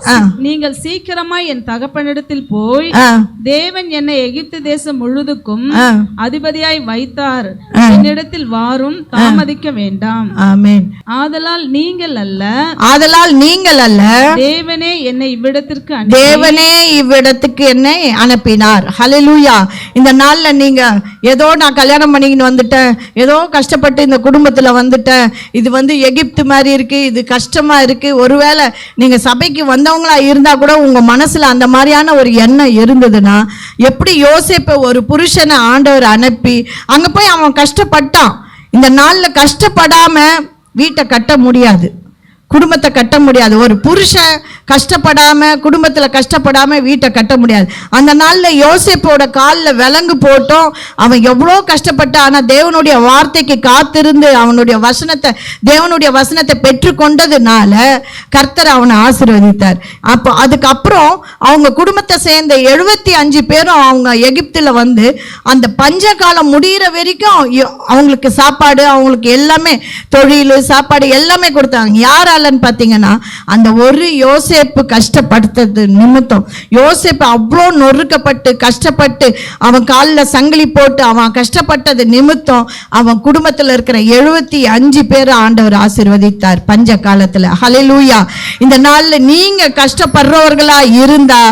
நீங்கள் சீக்கிரமாய் என் தகப்பனிடத்தில் போய், தேவன் என்னை எகிப்து தேசம் முழுவதுக்கும் அதிபதியாய் வைத்தார், என்னிடத்தில் வாரும், தாமதிக்க வேண்டாம். ஆமென். ஆதலால் நீங்கள் அல்ல தேவனே என்னை தேவனே இவ்விடத்துக்கு என்னை அனுப்பினார். ஹல்லேலூயா. இந்த நாள்ல நீங்க ஏதோ நான் கல்யாணம் பண்ணிக்கின்னு வந்துட்டேன், ஏதோ கஷ்டப்பட்டு இந்த குடும்பத்துல வந்துட்டேன், இது வந்து எகிப்து மாதிரி இருக்கு, இது கஷ்டமா இருக்கு, ஒருவேளை நீங்க சபைக்கு வந்தவங்களா இருந்தா கூட உங்க மனசுல அந்த மாதிரியான ஒரு எண்ணம் இருந்ததுன்னா, எப்படி யோசேப்பை ஒரு புருஷனை ஆண்டவர் அனுப்பி அங்க போய் அவன் கஷ்டப்பட்டான். இந்த நாள்ல கஷ்டப்படாம வீட்டை கட்ட முடியாது, குடும்பத்தை கட்ட முடியாது. ஒரு புருஷன் கஷ்டப்படாம குடும்பத்துல கஷ்டப்படாம வீட்டை கட்ட முடியாது. அந்த நாள்ல யோசேப்போட காலில் விலங்கு போட்டோம், அவன் எவ்வளோ கஷ்டப்பட்டான். ஆனா தேவனுடைய வார்த்தைக்கு காத்திருந்து தேவனுடைய வசனத்தை பெற்று கொண்டதுனால கர்த்தர் அவனை ஆசீர்வதித்தார். அப்போ அதுக்கப்புறம் அவங்க குடும்பத்தை சேர்ந்த 75 பேரும் அவங்க எகிப்துல வந்து அந்த பஞ்ச காலம் முடிகிற வரைக்கும் அவங்களுக்கு சாப்பாடு, அவங்களுக்கு எல்லாமே தொழில் சாப்பாடு எல்லாமே கொடுத்தாங்க. யாரால? எதனாலன்னு பார்த்தீங்கன்னா அந்த ஒரு யோசேப்பு கஷ்டப்படுத்தது நிமித்தம். யோசேப்பு அவ்வளோ நொறுக்கப்பட்டு கஷ்டப்பட்டு அவன் காலில் சங்கிலி போட்டு அவன் கஷ்டப்பட்டது நிமித்தம் அவன் குடும்பத்தில் இருக்கிற 75 பேர் ஆண்டவர் ஆசீர்வதித்தார் பஞ்ச காலத்தில். ஹல்லேலூயா. இந்த நாளில் நீங்க கஷ்டப்படுறவர்களா இருந்தா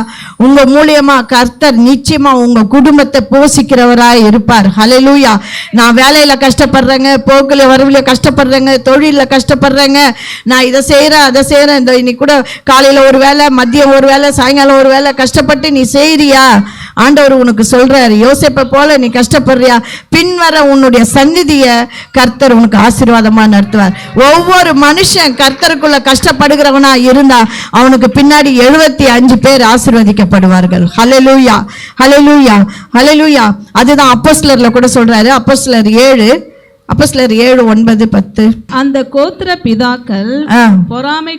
உங்க மூலியமா கர்த்தர் நிச்சயமா உங்க குடும்பத்தை போஷிக்கிறவராய் இருப்பார். ஹல்லேலூயா. நான் வேலையில கஷ்டப்படுறேங்க, போக்குல வரவுல கஷ்டப்படுறேங்க, தொழில கஷ்டப்படுறேங்க, நான் இதை செய்யறேன் அதை செய்யறேன், இந்த இன்னைக்கு கூட காலையில ஒரு வேலை, மதியம் ஒரு வேலை, சாயங்காலம் ஒரு வேலை கஷ்டப்பட்டு நீ செய்யறியா? ஆண்டவர் உனக்கு சொல்றாரு, யோசேப்பை போல நீ கஷ்டப்படுறியா? பின்வர உன்னுடைய சந்நிதிய கர்த்தர் உனக்கு ஆசீர்வாதமா நடத்துவார். ஒவ்வொரு மனுஷன் கர்த்தருக்குள்ள கஷ்டப்படுகிறவனா இருந்தா அவனுக்கு பின்னாடி 75 பேர் ஆசீர்வதிக்கப்படுவார்கள். ஹல்லேலூயா, ஹல்லேலூயா, ஹல்லேலூயா. அதுதான் அப்போஸ்தலர்ல கூட சொல்றாரு. அப்போஸ்தலர் 7:9-10. அந்த கோத்திர பிதாக்கள் பொறாமை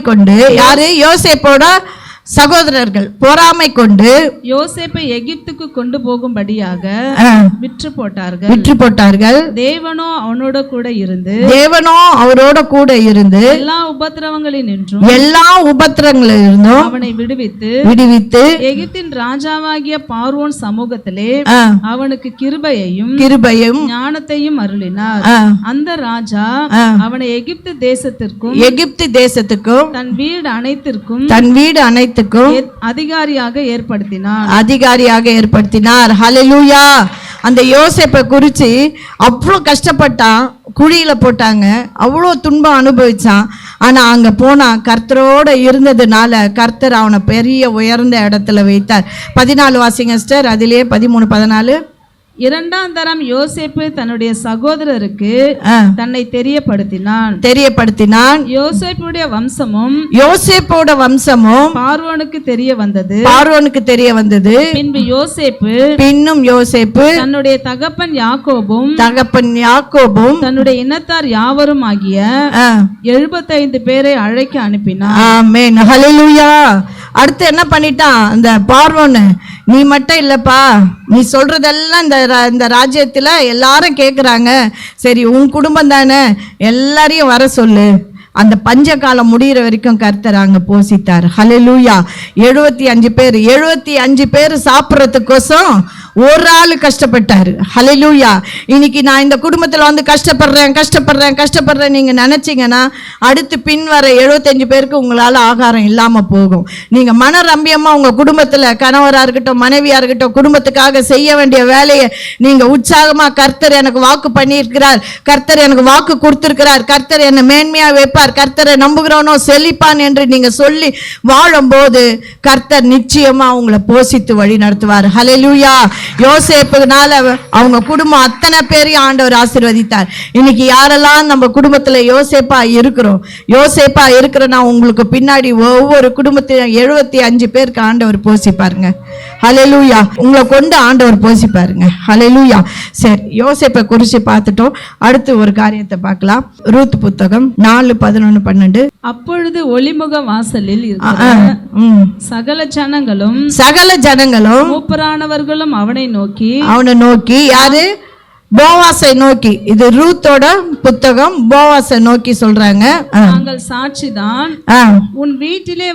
கொண்டு யாரு? யோசேப்போட சகோதரர்கள் பொறாமை கொண்டு யோசேப்பை எகிப்துக்கு கொண்டு போகும்படியாக விற்று போட்டார்கள். தேவனோ அவனோட கூட இருந்து எல்லா உபத்திரங்களிலிருந்தும் அவனை விடுவித்து எகிப்தின் ராஜாவாகிய பார்வோன் சமூகத்திலே அவனுக்கு கிருபையையும் ஞானத்தையும் அருளினார். அந்த ராஜா அவனை எகிப்து தேசத்திற்கும் தன் வீடு அனைத்திற்கும் அதிகாரியாக ஏற்படுத்தினார். ஹல்லேலூயா. அந்த யோசேப்பை குறிச்சு அவ்வளோ கஷ்டப்பட்டான், குழியில போட்டாங்க, அவ்வளோ துன்பம் அனுபவிச்சான். ஆனா அங்க போனா கர்த்தரோட இருந்ததுனால கர்த்தர் அவனை பெரிய உயர்ந்த இடத்துல வைத்தார். 14 வாசிங்க சிஸ்டர், அதிலே 13-14. இரண்டாம் தரம் யோசேப்பு தன்னுடைய சகோதரருக்கு தன்னை தெரியப்படுத்தினான். யோசேப்போட வம்சமும் பார்வோனுக்கு தெரிய வந்தது. பின்பு யோசேப்பு தன்னுடைய தகப்பன் யாக்கோபும் தன்னுடைய இனத்தார் யாவரும் ஆகிய 75 பேரை அழைக்க அனுப்பினார். ஆமென், ஹல்லேலூயா. அடுத்து என்ன பண்ணிட்டான் அந்த பார்வோன்? நீ மட்டும் இல்லப்பா, நீ சொல்றதெல்லாம் இந்த ராஜ்யத்துல எல்லாரும் கேட்குறாங்க, சரி உன் குடும்பம் தானே, எல்லாரையும் வர சொல்லு. அந்த பஞ்ச காலம் முடிகிற வரைக்கும் கர்த்தர் அங்க போஷித்தார். ஹல்லேலூயா. 75 பேர் சாப்பிட்றதுக்கோசம் ஒரு ஆள் கஷ்டப்பட்டாரு. ஹல்லேலூயா. இன்னைக்கு நான் இந்த குடும்பத்தில் வந்து கஷ்டப்படுறேன் நீங்க நினைச்சீங்கன்னா அடுத்து பின் வர 75 பேருக்கு உங்களால ஆகாரம் இல்லாம போகும். நீங்க மனரம்பியமா உங்க குடும்பத்துல கணவரா இருக்கட்டும், மனைவியா இருக்கட்டும், குடும்பத்துக்காக செய்ய வேண்டிய வேலையை நீங்க உற்சாகமா கர்த்தர் எனக்கு வாக்கு பண்ணியிருக்கிறார், கர்த்தர் எனக்கு வாக்கு கொடுத்திருக்கிறார், கர்த்தர் என்னை மேன்மையா வைப்பார், கர்த்தரை நம்புகிறவனோ செழிப்பான் என்று நீங்க சொல்லி வாழும்போது கர்த்தர் நிச்சயமா உங்களை போஷித்து வழி நடத்துவார். ஹல்லேலூயா. யோசேப்புனால அவங்க குடும்பம் அத்தனை பேரையும் ஆண்டவர் ஆசீர்வதித்தார். இன்னைக்கு யாரெல்லாம் நம்ம குடும்பத்துல யோசேப்பா இருக்கிறனா உங்களுக்கு பின்னாடி ஒவ்வொரு குடும்பத்திலும் 75 பேருக்கு ஆண்டவர் போஷிப்பாருங்க. ஹல்லேலூயா. உங்களை கொண்டு ஆண்டவர் போஷிப்பாருங்க. ஹல்லேலூயா. சரி, யோசேப்பை குறிச்சு பார்த்துட்டோம். அடுத்து ஒரு காரியத்தை பார்க்கலாம். ரூத் புத்தகம் 4:11-12. அப்பொழுது ஒளிமுக வாசலில் சகல ஜனங்களும் மூப்பரானவர்களும் அவனை நோக்கி யாரு? போவாசை நோக்கி. இது ரூத்தோட புத்தகம். போவாசை நோக்கி சொல்றாங்க, நாங்கள் சாட்சிதான், உன் வீட்டிலே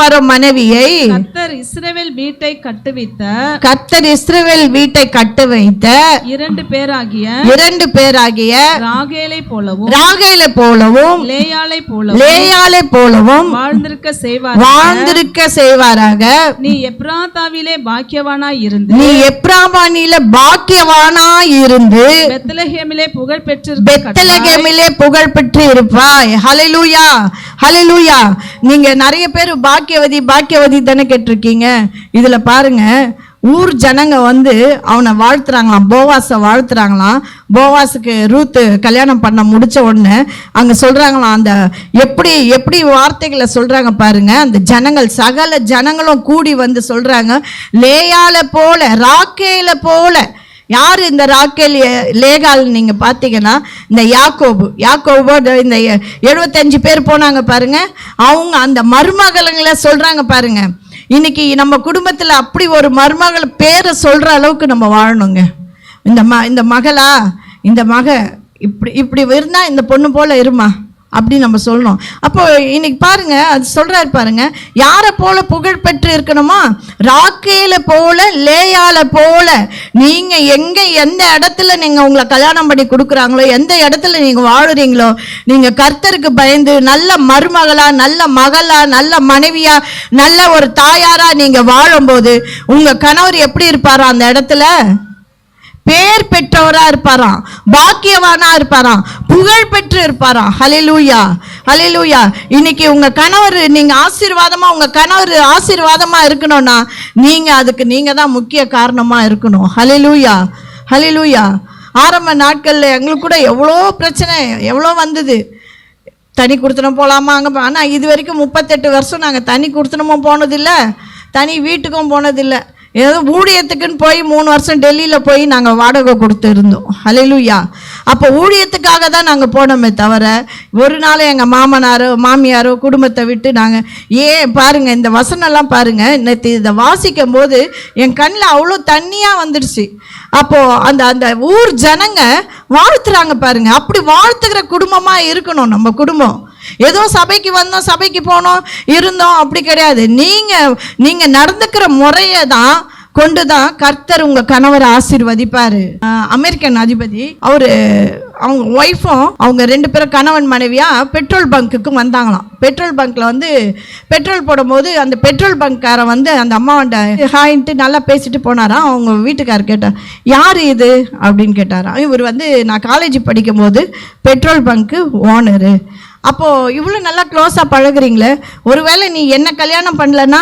வரும் மனைவியை கர்த்தர் இஸ்ரவேல் வீட்டை கட்டுவித்த 2 பேராகிய ராகேலை போலவும் லேயாளை போலவும் வாழ்ந்திருக்க செய்வாராக. நீ எப்ராத்தாவிலே பாக்கியவானாய் இருந்து பெத்லகேமிலே புகழ் பெற்று இருப்பாய். ஹல்லேலூயா, ஹல்லேலூயா. நீங்க நிறைய பேர் பாக்கியவதி தானே கேட்டிருக்கீங்க. இதுல பாருங்க, ஊர் ஜனங்க வந்து அவனை வாழ்த்துறாங்களாம், போவாசை வாழ்த்துறாங்களாம். போவாஸுக்கு ரூத்து கல்யாணம் பண்ண முடிச்ச உடனே அங்க சொல்றாங்களாம், அந்த எப்படி வார்த்தைகளை சொல்றாங்க பாருங்க. அந்த ஜனங்கள் சகல ஜனங்களும் கூடி வந்து சொல்றாங்க, லேயால போல ராக்கேல போல. யார் இந்த ராக்கேல் லேகால்? நீங்க பாத்தீங்கன்னா இந்த யாக்கோபோட இந்த 75 பேர் போனாங்க பாருங்க. அவங்க அந்த மருமகளை சொல்றாங்க பாருங்க. இன்னைக்கு நம்ம குடும்பத்துல அப்படி ஒரு மருமகள் பேரை சொல்ற அளவுக்கு நம்ம வாழணுங்க. இந்த மகளா, இந்த மக இப்படி இப்படி இருந்தால் இந்த பொண்ணு போல இருமா அப்படி நம்ம சொல்லணும். அப்போ இன்னைக்கு பாருங்க, அது சொல்றாரு பாருங்க, யாரை போல புகழ் பெற்று இருக்கணுமா? ராக்கேல போல, லேயால போல. நீங்க எங்க எந்த இடத்துல நீங்க உங்களை கல்யாணம் பண்ணி கொடுக்குறாங்களோ, எந்த இடத்துல நீங்க வாழுறீங்களோ, நீங்க கர்த்தருக்கு பயந்து நல்ல மருமகளா, நல்ல மகளா, நல்ல மனைவியா, நல்ல ஒரு தாயாரா நீங்க வாழும்போது உங்க கணவர் எப்படி இருப்பாரோ அந்த இடத்துல பேர் பெற்றவரா இருப்பாராம், பாக்கியவானா இருப்பாராம், புகழ் பெற்று இருப்பாராம். ஹல்லேலூயா, ஹல்லேலூயா. இன்னைக்கு உங்க கணவர் நீங்க ஆசீர்வாதமா, உங்க கணவர் ஆசீர்வாதமா இருக்கணும்னா அதுக்கு நீங்க தான் முக்கிய காரணமா இருக்கணும். ஹல்லேலூயா, ஹல்லேலூயா. ஆரம்ப நாட்கள்ல எங்களுக்கு கூட எவ்வளோ பிரச்சனை எவ்வளோ வந்தது. தனி கொடுத்தனம் போகலாமா அங்கே, ஆனால் இது வரைக்கும் 38 வருஷம் நாங்கள் தனி கொடுத்தனமும் போனதில்லை, தனி வீட்டுக்கும் போனதில்லை. ஏதோ ஊழியத்துக்குன்னு போய் 3 வருஷம் டெல்லியில் போய் நாங்கள் வாடகை கொடுத்து இருந்தோம். ஹல்லேலூயா. அப்போ ஊழியத்துக்காக தான் நாங்கள் போனோமே தவிர ஒரு நாள் எங்கள் மாமனாரோ மாமியாரோ குடும்பத்தை விட்டு நாங்கள் பாருங்கள், இந்த வசனம்லாம் பாருங்கள், நேற்று இதை வாசிக்கும் போது என் கண்ணில் அவ்வளோ தண்ணியாக வந்துடுச்சு. அப்போது அந்த அந்த ஊர் ஜனங்க வாழ்த்துறாங்க பாருங்க. அப்படி வாழ்த்துக்கிற குடும்பமாக இருக்கணும் நம்ம குடும்பம். ஏதோ சபைக்கு வந்தோம், சபைக்கு போனோம், இருந்தோம், அப்படி கிடையாது. நீங்க நடந்துக்கிற முறையை தான் கொண்டு தான் கர்த்தர் உங்க கணவரை ஆசீர்வதிப்பாரு. அமெரிக்கன் அதிபதி அவங்க ஒய்ஃபும் அவங்க 2 பேரும் கணவன் மனைவியா பெட்ரோல் பங்க்குக்கு வந்தாங்களாம். பெட்ரோல் பங்க்ல பெட்ரோல் போடும்போது அந்த பெட்ரோல் பங்க்காரன் அந்த அம்மாவண்ட ஹாயின்ட்டு நல்லா பேசிட்டு போனாராம். அவங்க வீட்டுக்காரர் கேட்டார், யார் இது அப்படின்னு கேட்டாராம். இவர் நான் காலேஜ் படிக்கும் போது பெட்ரோல் பங்க்கு ஓனரு. அப்போது இவ்வளோ நல்லா க்ளோஸாக பழகுறீங்களே, ஒருவேளை நீ என்ன கல்யாணம் பண்ணலன்னா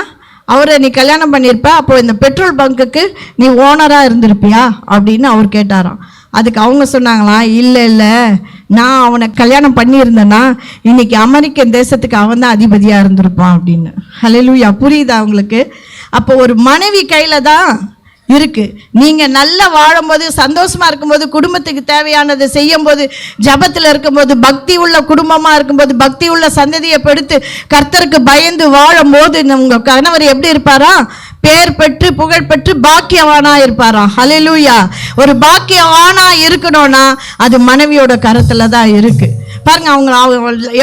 அவரை நீ கல்யாணம் பண்ணியிருப்ப, அப்போ இந்த பெட்ரோல் பங்க்குக்கு நீ ஓனராக இருந்திருப்பியா அப்படின்னு அவர் கேட்டாராம். அதுக்கு அவங்க சொன்னாங்களாம், இல்லை நான் அவனை கல்யாணம் பண்ணியிருந்தேன்னா இன்னைக்கு அமெரிக்கன் தேசத்துக்கு அவன் தான் அதிபதியாக இருந்திருப்பான் அப்படின்னு. ஹல்லேலூயா. புரியுதா உங்களுக்கு? அப்போ ஒரு மனைவி கையில் தான் இருக்கு. நீங்க நல்லா வாழும்போது, சந்தோஷமா இருக்கும்போது, குடும்பத்துக்கு தேவையானதை செய்யும் போது, ஜபத்தில் இருக்கும்போது, பக்தி உள்ள குடும்பமா இருக்கும்போது, பக்தி உள்ள சந்ததியை பெடுத்து கர்த்தருக்கு பயந்து வாழும் போது உங்க கணவர் எப்படி இருப்பாரா? பேர் பெற்று புகழ் பெற்று பாக்கியவானா இருப்பாராம். ஹல்லேலூயா. ஒரு பாக்கியவானா இருக்கணும்னா அது மனைவியோட கரத்துல தான் இருக்கு. பாருங்க, அவங்க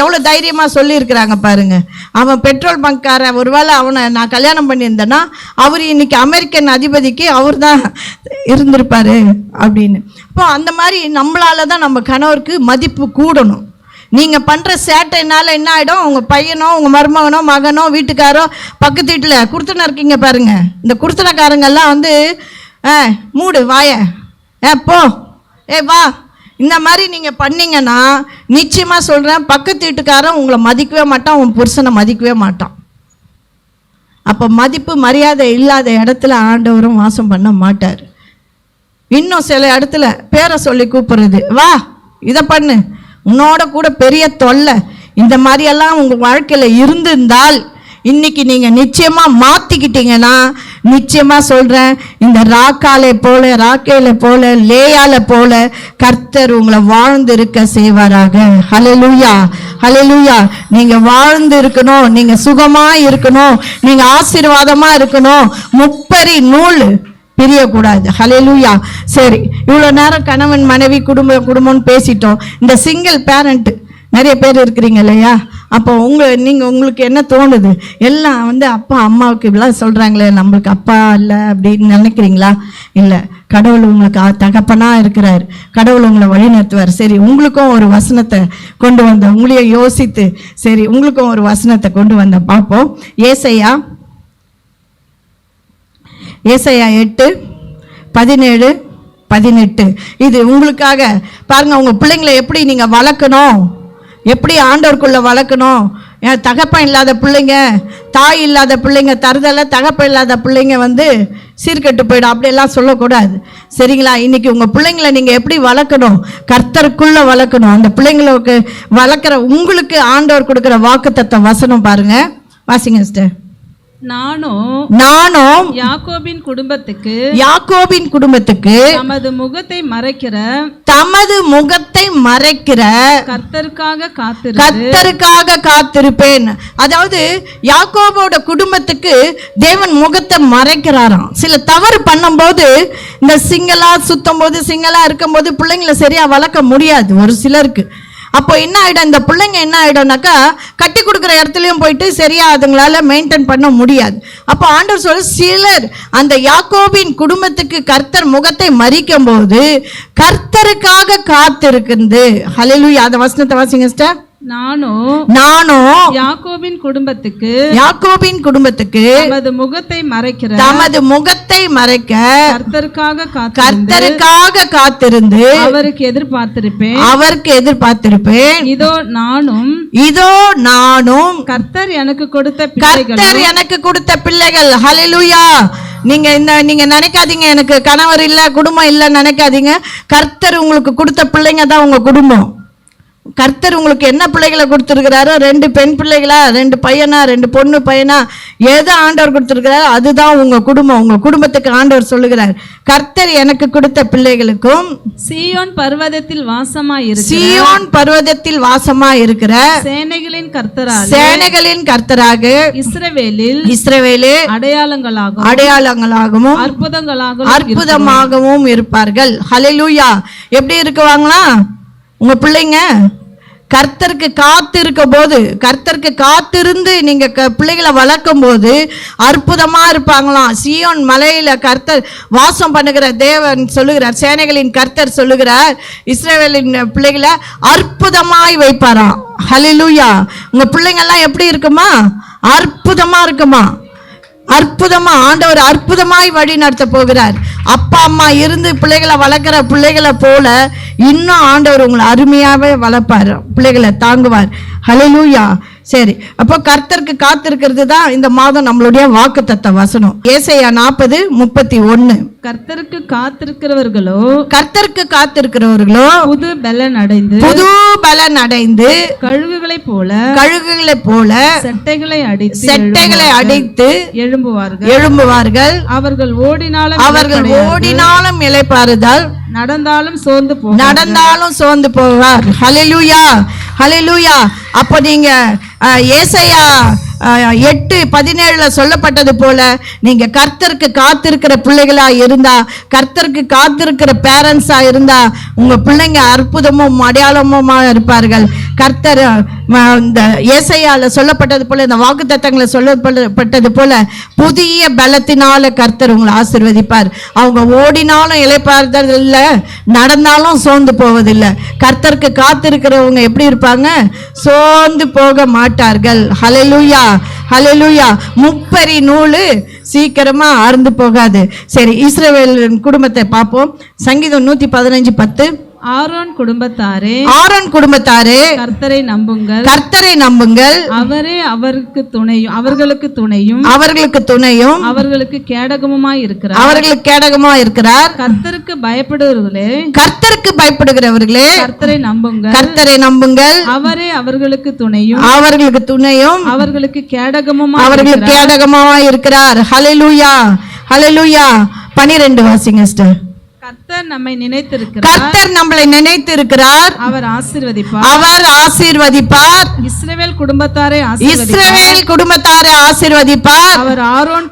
எவ்வளோ தைரியமாக சொல்லியிருக்கிறாங்க பாருங்க. அவன் பெட்ரோல் பங்க்கார, ஒருவேளை அவனை நான் கல்யாணம் பண்ணியிருந்தேன்னா அவர் இன்னைக்கு அமெரிக்கன் அதிபதிக்கு அவர் தான் இருந்திருப்பாரு அப்படின்னு. இப்போ அந்த மாதிரி நம்மளால தான் நம்ம கணவருக்கு மதிப்பு கூடணும். நீங்கள் பண்ணுற சேட்டைனால என்ன ஆகிடும்? உங்கள் பையனோ உங்கள் மருமகனோ மகனோ வீட்டுக்காரோ பக்கத்து வீட்டில் குடுத்தனம் இருக்கீங்க பாருங்க, இந்த குடுத்தனக்காரங்கெல்லாம் மூடு வாய, போ, வா, இந்த மாதிரி நீங்கள் பண்ணீங்கன்னா நிச்சயமாக சொல்கிறேன், பக்கத்து வீட்டுக்காரன் உங்களை மதிக்கவே மாட்டான், உன் புருஷனை மதிக்கவே மாட்டான். அப்போ மதிப்பு மரியாதை இல்லாத இடத்துல ஆண்டவரும் வாசம் பண்ண மாட்டார். இன்னும் சில இடத்துல பேரை சொல்லி கூப்பிடுறது, வா இதை பண்ணு, உன்னோட கூட பெரிய தொல்லை, இந்த மாதிரியெல்லாம் உங்கள் வாழ்க்கையில் இருந்திருந்தால் இன்னைக்கு நீங்கள் நிச்சயமாக மாற்றிக்கிட்டீங்கன்னா, நிச்சயமாக சொல்கிறேன், இந்த ராக்கேல போல லேயால போல கர்த்தர் உங்களை வாழ்ந்து இருக்க செய்வாராக. ஹல்லேலூயா, ஹல்லேலூயா. நீங்கள் வாழ்ந்து இருக்கணும், நீங்கள் சுகமாக இருக்கணும், நீங்கள் ஆசீர்வாதமாக இருக்கணும், முப்பரி நூல் பிரியக்கூடாது. ஹல்லேலூயா. சரி, இவ்வளோ நேரம் கணவன் மனைவி குடும்பம்னு பேசிட்டோம். இந்த சிங்கிள் பேரண்ட் நிறைய பேர் இருக்கிறீங்க இல்லையா? அப்போ உங்களுக்கு என்ன தோணுது? எல்லாம் அப்பா அம்மாவுக்கு இப்படிலாம் சொல்கிறாங்களே, நம்மளுக்கு அப்பா இல்லை அப்படின்னு நினைக்கிறீங்களா? இல்லை, கடவுள் உங்களுக்கு தகப்பனாக இருக்கிறார், கடவுள் உங்களை வழி நடத்துவார். சரி, உங்களுக்கும் ஒரு வசனத்தை கொண்டு வந்த, உங்களையும் யோசித்து சரி உங்களுக்கும் ஒரு வசனத்தை கொண்டு வந்த பார்ப்போம். ஏசாயா 8:17-18. இது உங்களுக்காக. பாருங்க, உங்க பிள்ளைங்களை எப்படி நீங்க வளர்க்கணும், எப்படி ஆண்டவருக்குள்ள வளர்க்கணும். தகப்பன் இல்லாத பிள்ளைங்க, தாய் இல்லாத பிள்ளைங்க தருதலை, தகப்பன் இல்லாத பிள்ளைங்க சீர்கெட்டு போயிடும், அப்படியெல்லாம் சொல்லக்கூடாது. சரிங்களா? இன்னைக்கு உங்கள் பிள்ளைங்களை நீங்கள் எப்படி வளர்க்கணும்? கர்த்தருக்குள்ளே வளர்க்கணும். அந்த பிள்ளைங்களுக்கு வளர்க்குற உங்களுக்கு ஆண்டவர் கொடுக்குற வாக்குத்தத்த வசனம் பாருங்க, வாசிங்க சிஸ்டர். நானும் யாக்கோபின் குடும்பத்துக்கு தமது முகத்தை மறைக்கிற கர்த்தருக்காக காத்திருப்பேன். அதாவது யாக்கோபோட குடும்பத்துக்கு தேவன் முகத்தை மறைக்கிறாராம். சில தவறு பண்ணும்போது, இந்த சிங்களா சுத்தும் போது, சிங்களா இருக்கும் போது பிள்ளைங்களை சரியா வளர்க்க முடியாது ஒரு சிலருக்கு. அப்போ என்ன ஆகிடும், இந்த பிள்ளைங்க என்ன ஆகிடும்னாக்கா கட்டி கொடுக்குற இடத்துலையும் போயிட்டு சரியா அதுங்களால மெயின்டைன் பண்ண முடியாது. அப்போ ஆண்டவர் சொல்ல, சிலர் அந்த யாக்கோபின் குடும்பத்துக்கு கர்த்தர் முகத்தை மறிக்கும் போது கர்த்தருக்காக காத்திருக்கிறது. ஹல்லேலூயா. அந்த வசனத்தை வாசிங்க சிஸ்டர். நானும் யாக்கோபின் குடும்பத்துக்கு தமது முகத்தை மறைக்க கர்த்தருக்காக காத்திருந்து அவருக்கு எதிர்பார்த்திருப்பேன். இதோ நானும் கர்த்தர் எனக்கு கொடுத்த பிள்ளைகள். ஹல்லேலூயா. நீங்க நினைக்காதீங்க எனக்கு கணவர் இல்ல குடும்பம் இல்ல நினைக்காதீங்க. கர்த்தர் உங்களுக்கு கொடுத்த பிள்ளைங்க தான் உங்க குடும்பம். கர்த்தர் உங்களுக்கு என்ன பிள்ளைகளை கொடுத்துருக்கிறாரோ, 2 பெண் பிள்ளைகளா, 2 பையனா, 2 பொண்ணு பையனா, எதை ஆண்டவர் கொடுத்துருக்கிறாரோ அதுதான் உங்க குடும்பம். உங்க குடும்பத்துக்கு ஆண்டவர் சொல்லுகிறார், கர்த்தர் எனக்கு கொடுத்த பிள்ளைகளுக்கும் சீயோன் பர்வதத்தில் வாசமா இருக்கிற சேனைகளின் கர்த்தராக இஸ்ரவேலில் அடையாளங்களாகவும் அற்புதமாகவும் இருப்பார்கள். ஹல்லேலூயா. எப்படி இருக்குவாங்களா உங்க பிள்ளைங்க? கர்த்தருக்கு காத்திருந்து நீங்க பிள்ளைகளை வளர்க்கும் போது அற்புதமா இருப்பாங்களாம். சீயோன் மலையில கர்த்தர் வாசம் பண்ணுகிற தேவன் சொல்லுகிறார், சேனைகளின் கர்த்தர் சொல்லுகிறார், இஸ்ரவேலின் பிள்ளைகளை அற்புதமாய் வைப்பாராம். ஹல்லேலூயா. உங்க பிள்ளைங்க எல்லாம் எப்படி இருக்குமா? அற்புதமா இருக்குமா? அற்புதமா ஆண்டவர் அற்புதமாய் வழி நடத்த போகிறார். அப்பா அம்மா இருந்து பிள்ளைகளை வளர்க்கிற பிள்ளைகளை போல இன்னும் ஆண்டவர் உங்களை அருமையாவே வளர்ப்பார், பிள்ளைகளை தாங்குவார். ஹல்லேலூயா. சரி, அப்போ கர்த்தருக்கு காத்திருக்கிறது தான் இந்த மாதம் நம்மளுடைய வாக்குத்தத்த வசனம். ஏசாயா 40:31. கர்த்தருக்கு காத்திருக்கிறவர்களோ புது பலன் அடைந்து கழுகுகளைப் போல செட்டைகளை அடித்து எழும்புவார்கள். அவர்கள் ஓடினாலும் இளைப்பாறுதல், நடந்தாலும் சோர்ந்து போவார். ஹல்லேலூயா. ஹல்லேலூயா. அப்போ நீங்க ஏசாயா 8:17 சொல்லப்பட்டது போல நீங்க கர்த்தருக்கு காத்திருக்கிற பிள்ளைகளா இருந்தா, கர்த்தருக்கு காத்திருக்கிற பேரண்ட்ஸா இருந்தா உங்க பிள்ளைங்க அற்புதமும் அடையாளமுமா இருப்பார்கள். கர்த்தர் இந்த ஏசாயால சொல்லப்பட்டது போல, இந்த வாக்குத்தத்தங்களை சொல்லப்பட்டது போல புதிய பலத்தினால கர்த்தர் உங்களை ஆசீர்வதிப்பார். அவங்க ஓடினாலும் இளைப்பாறுதல் இல்லை, நடந்தாலும் சோர்ந்து போவதில்லை. கர்த்தருக்கு காத்திருக்கிறவங்க எப்படி இருப்பாங்க? சோர்ந்து போக மாட்டார்கள். ஹல்லேலூயா. ஹல்லேலூயா. முப்பரி நூல் சீக்கிரமா அறுந்து போகாது. சரி, இஸ்ரவேலின் குடும்பத்தை பார்ப்போம். சங்கீதம் 115:10. ஆரோன் குடும்பத்தாரே கர்த்தரை நம்புங்கள். அவரே அவர்களுக்கு துணையும் அவர்களுக்கு கேடகமுமாய் இருக்கிறார். கர்த்தருக்கு பயப்படுகிறவர்களே கர்த்தரை நம்புங்கள். அவரே அவர்களுக்கு துணையும் அவர்களுக்கு கேடகமுமாய் இருக்கிறார். ஹல்லேலூயா. ஹல்லேலூயா. 12 வாசிங்க சிஸ்டர். கர்த்தர் நம்மை நினைத்திருக்கிறார். அவர் ஆசீர்வதிப்பார். இஸ்ரவேல் குடும்பத்தாரை ஆசீர்வதிப்பார். அவர் ஆரோன்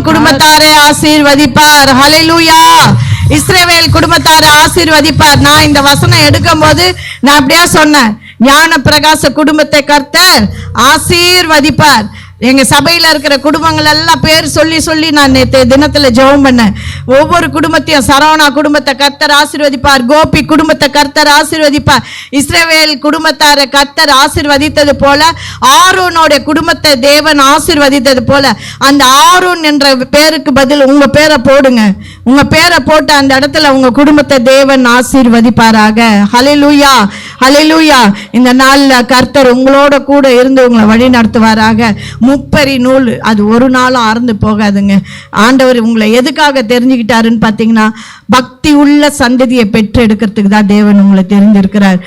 குடும்பத்தாரை ஆசீர்வதிப்பார். ஹல்லேலூயா. இஸ்ரவேல் குடும்பத்தாரை ஆசீர்வதிப்பார். நான் இந்த வசனம் எடுக்கும் போது நான் அப்படியே சொன்னேன், ஞான பிரகாச குடும்பத்தை கர்த்தர் ஆசீர்வதிப்பார். எங்க சபையில இருக்கிற குடும்பங்கள் எல்லாம் பேர் சொல்லி நான் நேற்று தினத்துல ஜெபம் பண்ணேன். ஒவ்வொரு குடும்பத்தையும், சரவணா குடும்பத்தை கர்த்தர் ஆசீர்வதிப்பார், கோபி குடும்பத்தை கர்த்தர் ஆசீர்வதிப்பார், இஸ்ரவேல் குடும்பத்தாரை கர்த்தர் ஆசீர்வதித்தது போல ஆரோனோட குடும்பத்தை தேவன் ஆசீர்வதித்தது போல அந்த ஆரோன் என்ற பேருக்கு பதில் உங்க பேரை போடுங்க. உங்க பேரை போட்டு அந்த இடத்துல உங்க குடும்பத்தை தேவன் ஆசீர்வதிப்பாராக. ஹல்லேலூயா. ஹல்லேலூயா. இந்த நாள்ல கர்த்தர் உங்களோட கூட இருந்து உங்களை வழி நடத்துவாராக. முப்பரி நூல் அது ஒரு நாளும் அறந்து போகாதுங்க. ஆண்டவர் உங்களை எதுக்காக தெரிஞ்சுக்கிட்டாருன்னு பார்த்தீங்கன்னா, பக்தி உள்ள சந்ததியை பெற்று எடுக்கிறதுக்கு தான் தேவன் உங்களை தெரிஞ்சிருக்கிறார்.